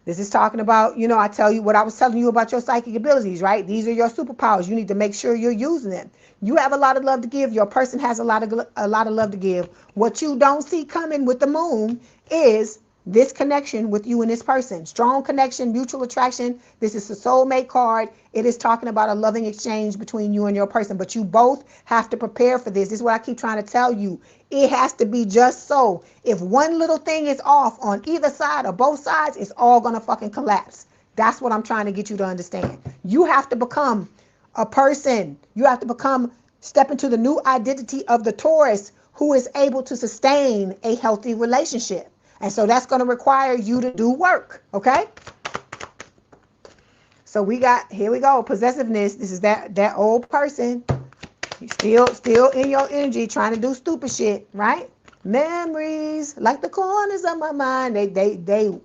This is talking about, I tell you what I was telling you about your psychic abilities, right? These are your superpowers. You need to make sure you're using them. You have a lot of love to give. Your person has a lot of love to give. What you don't see coming with the Moon is this connection with you and this person. Strong connection, mutual attraction. This is the soulmate card. It is talking about a loving exchange between you and your person. But you both have to prepare for this. This is what I keep trying to tell you. It has to be just so. If one little thing is off on either side or both sides, it's all going to fucking collapse. That's what I'm trying to get you to understand. You have to become a person. You have to step into the new identity of the Taurus who is able to sustain a healthy relationship. And so that's going to require you to do work, okay? So here we go, possessiveness. This is that old person. You're still in your energy trying to do stupid shit, right? Memories, like the corners of my mind. They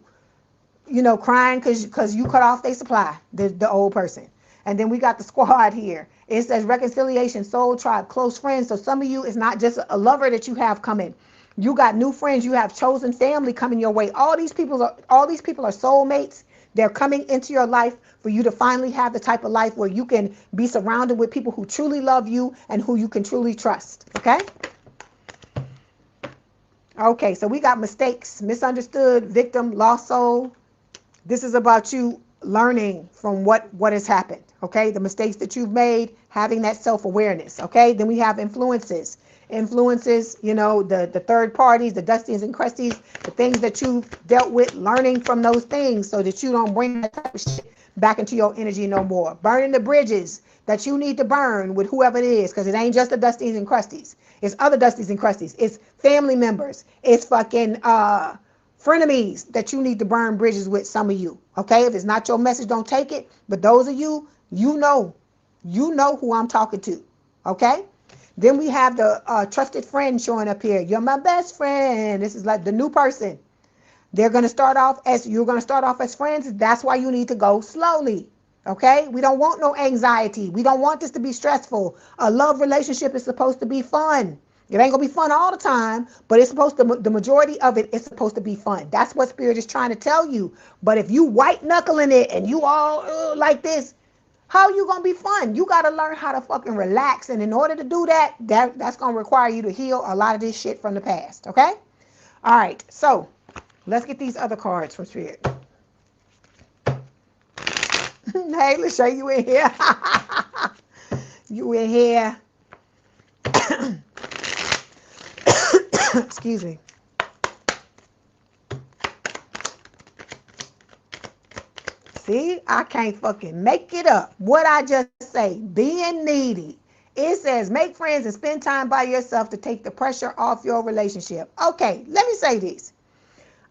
crying because you cut off their supply, the old person. And then we got the squad here. It says reconciliation, soul tribe, close friends. So some of you, it's not just a lover that you have coming. You got new friends. You have chosen family coming your way. All these people are soulmates. They're coming into your life for you to finally have the type of life where you can be surrounded with people who truly love you and who you can truly trust. Okay? Okay, so we got mistakes, misunderstood, victim, lost soul. This is about you learning from what has happened. Okay, the mistakes that you've made, having that self-awareness. Okay, then we have influences, you know, the third parties, the Dusties and Crusties, the things that you've dealt with, learning from those things so that you don't bring that type of shit back into your energy no more. Burning the bridges that you need to burn with whoever it is, because it ain't just the Dusties and Crusties. It's other Dusties and Crusties. It's family members. It's fucking frenemies that you need to burn bridges with, some of you. Okay, if it's not your message, don't take it. But those of you, you know who I'm talking to. Okay. Then we have the trusted friend showing up here. You're my best friend. This is like the new person. You're going to start off as friends. That's why you need to go slowly. Okay? We don't want no anxiety. We don't want this to be stressful. A love relationship is supposed to be fun. It ain't going to be fun all the time, but it's supposed to, the majority of it is supposed to be fun. That's what Spirit is trying to tell you. But if you white knuckling it and you all like this, how you gonna be fun? You gotta learn how to fucking relax, and in order to do that, that's gonna require you to heal a lot of this shit from the past. Okay? All right. So let's get these other cards from Spirit. Hey, Lachey, you in here? You in here? Excuse me. See, I can't fucking make it up. What I just say, being needy. It says make friends and spend time by yourself to take the pressure off your relationship. Okay, let me say this.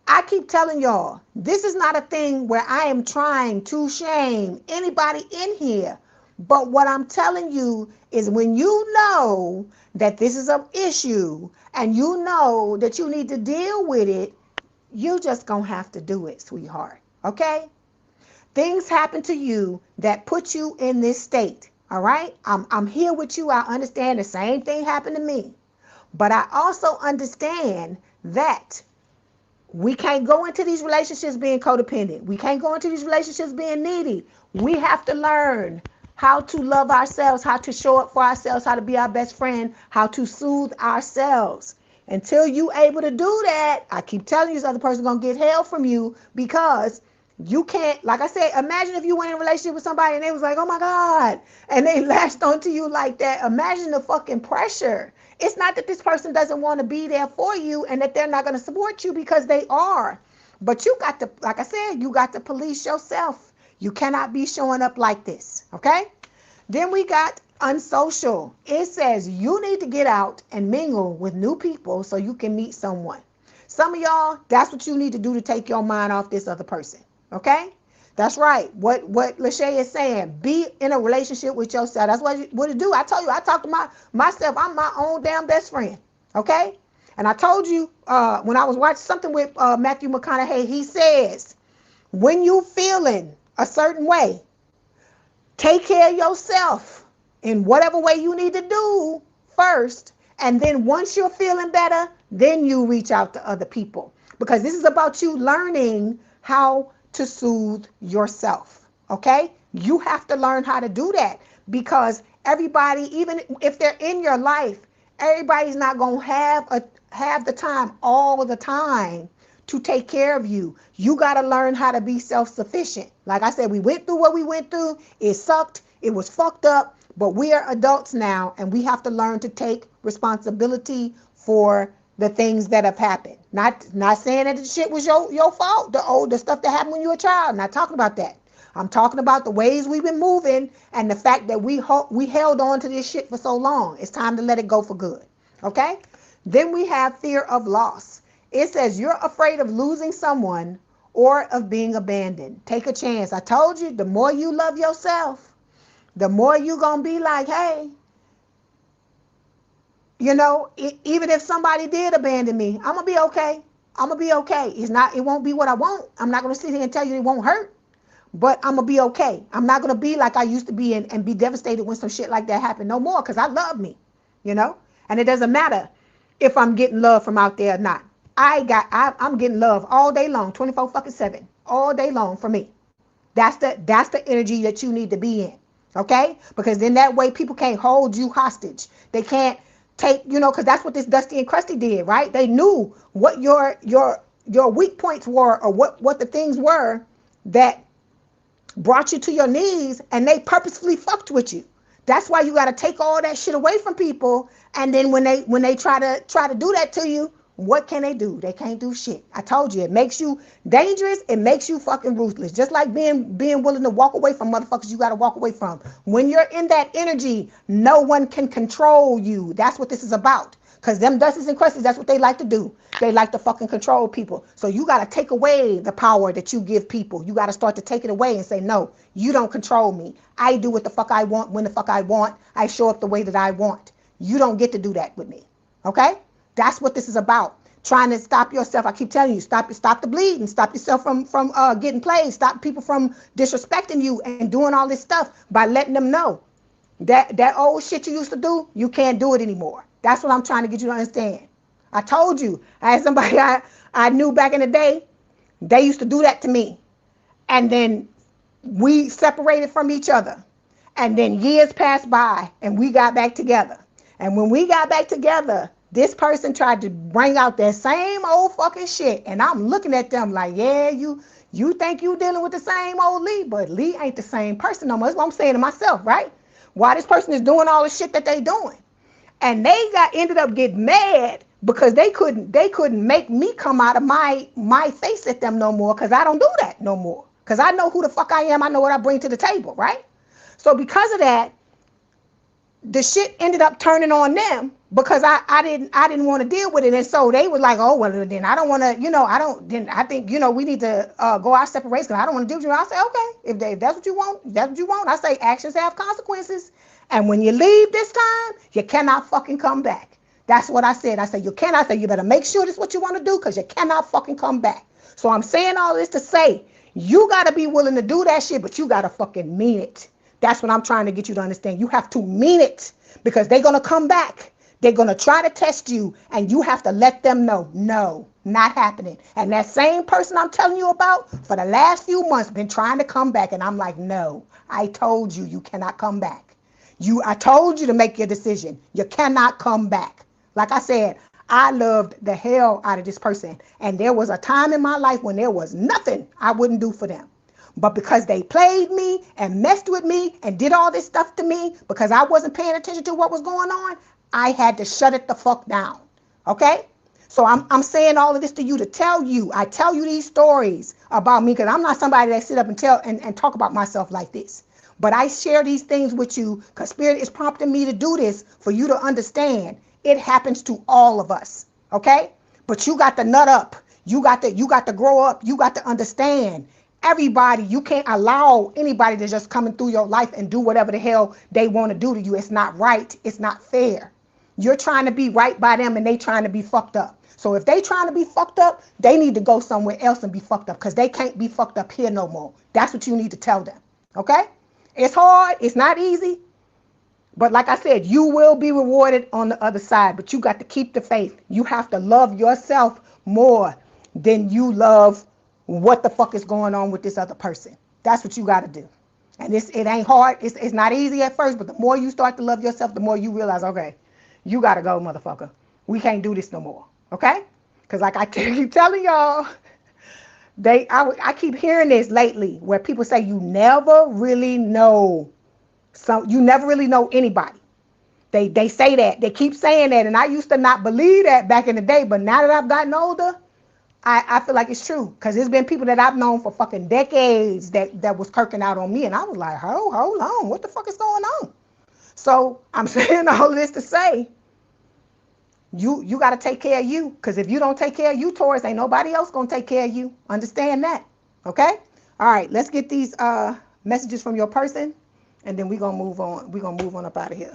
I keep telling y'all, this is not a thing where I am trying to shame anybody in here. But what I'm telling you is when you know that this is an issue and you know that you need to deal with it, you just gonna have to do it, sweetheart. Okay? Things happen to you that put you in this state. All right? I'm here with you. I understand the same thing happened to me. But I also understand that we can't go into these relationships being codependent. We can't go into these relationships being needy. We have to learn how to love ourselves, how to show up for ourselves, how to be our best friend, how to soothe ourselves. Until you able to do that, I keep telling you this other person gonna get hell from you, because you can't, like I said, imagine if you went in a relationship with somebody and they was like, oh my God, and they latched onto you like that. Imagine the fucking pressure. It's not that this person doesn't want to be there for you and that they're not going to support you, because they are. But you got to, like I said, you got to police yourself. You cannot be showing up like this. Okay? Then we got unsocial. It says you need to get out and mingle with new people so you can meet someone. Some of y'all, that's what you need to do to take your mind off this other person. Okay? That's right. What Lachey is saying, be in a relationship with yourself. That's what it do. I told you, I talk to myself. I'm my own damn best friend. Okay? And I told you when I was watching something with Matthew McConaughey, he says, when you feeling a certain way, take care of yourself in whatever way you need to do first. And then once you're feeling better, then you reach out to other people. Because this is about you learning how to soothe yourself. Okay? You have to learn how to do that, because everybody, even if they're in your life, everybody's not going to have the time all the time to take care of you. You got to learn how to be self-sufficient. Like I said, we went through what we went through. It sucked. It was fucked up, but we are adults now, and we have to learn to take responsibility for the things that have happened. Not saying that the shit was your fault. The stuff that happened when you were a child. Not talking about that. I'm talking about the ways we've been moving and the fact that we held on to this shit for so long. It's time to let it go for good. Okay? Then we have fear of loss. It says you're afraid of losing someone or of being abandoned. Take a chance. I told you, the more you love yourself, the more you're going to be like, hey, you know, even if somebody did abandon me, I'm going to be okay. I'm going to be okay. It won't be what I want. I'm not going to sit here and tell you it won't hurt. but I'm going to be okay. I'm not going to be like I used to be and be devastated when some shit like that happened no more, because I love me, you know? And it doesn't matter if I'm getting love from out there or not. I'm getting love all day long, 24 fucking 7, all day long for me. That's the energy that you need to be in, okay? Because then that way people can't hold you hostage. They can't take, because that's what this Dusty and Krusty did, right? They knew what your weak points were, or what the things were that brought you to your knees, and they purposefully fucked with you. That's why you got to take all that shit away from people. And then when they try to do that to you, what can they do? They can't do shit. I told you, it makes you dangerous. It makes you fucking ruthless. Just like being willing to walk away from motherfuckers you got to walk away from. When you're in that energy, no one can control you. That's what this is about. Because them Dusties and Crusties, that's what they like to do. They like to fucking control people. So you got to take away the power that you give people. You got to start to take it away and say, no, you don't control me. I do what the fuck I want, when the fuck I want. I show up the way that I want. You don't get to do that with me. Okay? That's what this is about. Trying to stop yourself. I keep telling you, stop the bleeding. Stop yourself from getting played. Stop people from disrespecting you and doing all this stuff by letting them know that old shit you used to do, you can't do it anymore. That's what I'm trying to get you to understand. I told you. I had somebody I knew back in the day. They used to do that to me. And then we separated from each other. And then years passed by and we got back together. And when we got back together, this person tried to bring out that same old fucking shit. And I'm looking at them like, yeah, you think you dealing with the same old Leigh, but Leigh ain't the same person no more. That's what I'm saying to myself, right? Why this person is doing all the shit that they doing. And they ended up getting mad because they couldn't make me come out of my face at them no more, because I don't do that no more. Because I know who the fuck I am. I know what I bring to the table, right? So because of that, the shit ended up turning on them because I didn't want to deal with it. And so they were like, oh, well, then I don't want to, I think, we need to go our separate ways because I don't want to deal with you. I say, okay, if that's what you want, that's what you want. I say actions have consequences. And when you leave this time, you cannot fucking come back. That's what I said. I said, you cannot. I said, you better make sure this is what you want to do, because you cannot fucking come back. So I'm saying all this to say, you got to be willing to do that shit, but you got to fucking mean it. That's what I'm trying to get you to understand. You have to mean it, because they're going to come back. They're going to try to test you, and you have to let them know, no, not happening. And that same person I'm telling you about for the last few months been trying to come back, and I'm like, no, I told you cannot come back. I told you to make your decision. You cannot come back. Like I said, I loved the hell out of this person, and there was a time in my life when there was nothing I wouldn't do for them. But because they played me and messed with me and did all this stuff to me because I wasn't paying attention to what was going on, I had to shut it the fuck down. Okay? So I'm saying all of this to you to tell you. I tell you these stories about me because I'm not somebody that sit up and tell and talk about myself like this. But I share these things with you because Spirit is prompting me to do this for you to understand. It happens to all of us. Okay? But you got to nut up. You got to grow up. You got to understand. Everybody, you can't allow anybody to just come in through your life and do whatever the hell they want to do to you. It's not right. It's not fair. You're trying to be right by them and they trying to be fucked up. So if they trying to be fucked up, they need to go somewhere else and be fucked up, because they can't be fucked up here no more. That's what you need to tell them. Okay? It's hard. It's not easy. But like I said, you will be rewarded on the other side. But you got to keep the faith. You have to love yourself more than you love what the fuck is going on with this other person. That's what you got to do. And it ain't hard. It's not easy at first. But the more you start to love yourself, the more you realize, okay, you got to go, motherfucker. We can't do this no more. Okay? Because like I keep telling y'all, I keep hearing this lately where people say you never really know. So you never really know anybody. They say that. They keep saying that. And I used to not believe that back in the day. But now that I've gotten older, I feel like it's true. Because there's been people that I've known for fucking decades that was kirking out on me. And I was like, hold on. What the fuck is going on? So I'm saying all this to say, you got to take care of you. Because if you don't take care of you, Taurus, ain't nobody else going to take care of you. Understand that. Okay? All right. Let's get these messages from your person. And then we're going to move on. We're going to move on up out of here.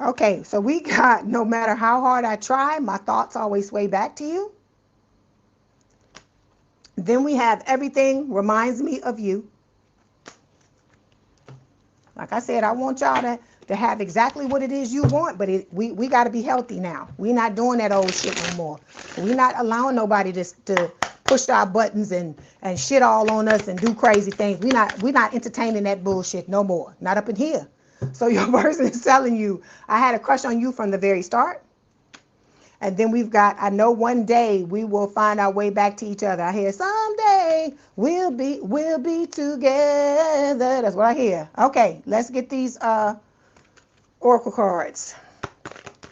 Okay, so we got no matter how hard I try, my thoughts always sway back to you. Then we have everything reminds me of you. Like I said, I want y'all to have exactly what it is you want, but we got to be healthy now. We're not doing that old shit no more. We're not allowing nobody to push our buttons and shit all on us and do crazy things. We're not entertaining that bullshit no more. Not up in here. So your person is telling you, I had a crush on you from the very start. And then we've got, I know one day we will find our way back to each other. I hear someday we'll be together. That's what I hear. Okay, let's get these oracle cards.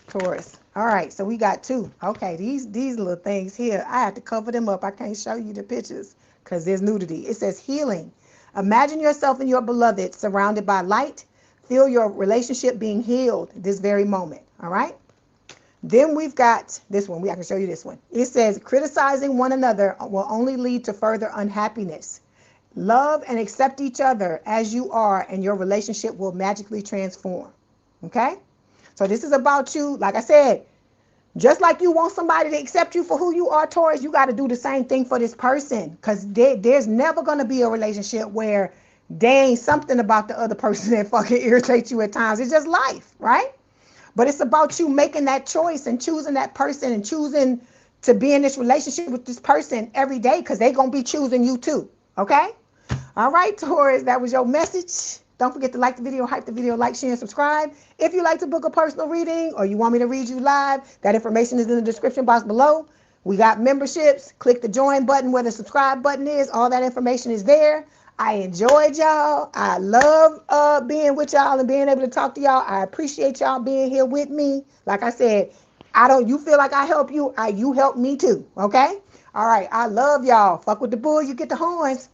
Taurus. All right, so we got two. Okay, these little things here, I have to cover them up. I can't show you the pictures because there's nudity. It says healing. Imagine yourself and your beloved surrounded by light. Feel your relationship being healed this very moment. All right. Then we've got this one. I can show you this one. It says criticizing one another will only lead to further unhappiness. Love and accept each other as you are, and your relationship will magically transform. Okay? So this is about you. Like I said, just like you want somebody to accept you for who you are, Taurus, you got to do the same thing for this person. Because there's never going to be a relationship where there ain't something about the other person that fucking irritates you at times. It's just life, right? But it's about you making that choice and choosing that person and choosing to be in this relationship with this person every day because they're going to be choosing you too. Okay? All right, Taurus, that was your message. Don't forget to like the video, hype the video, like, share, and subscribe. If you like to book a personal reading or you want me to read you live, that information is in the description box below. We got memberships. Click the join button where the subscribe button is. All that information is there. I enjoyed y'all. I love being with y'all and being able to talk to y'all. I appreciate y'all being here with me. Like I said, you feel like I help you, you help me too. Okay? All right. I love y'all. Fuck with the bull, you get the horns.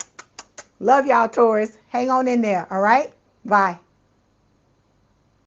Love y'all, Taurus. Hang on in there. All right? Bye.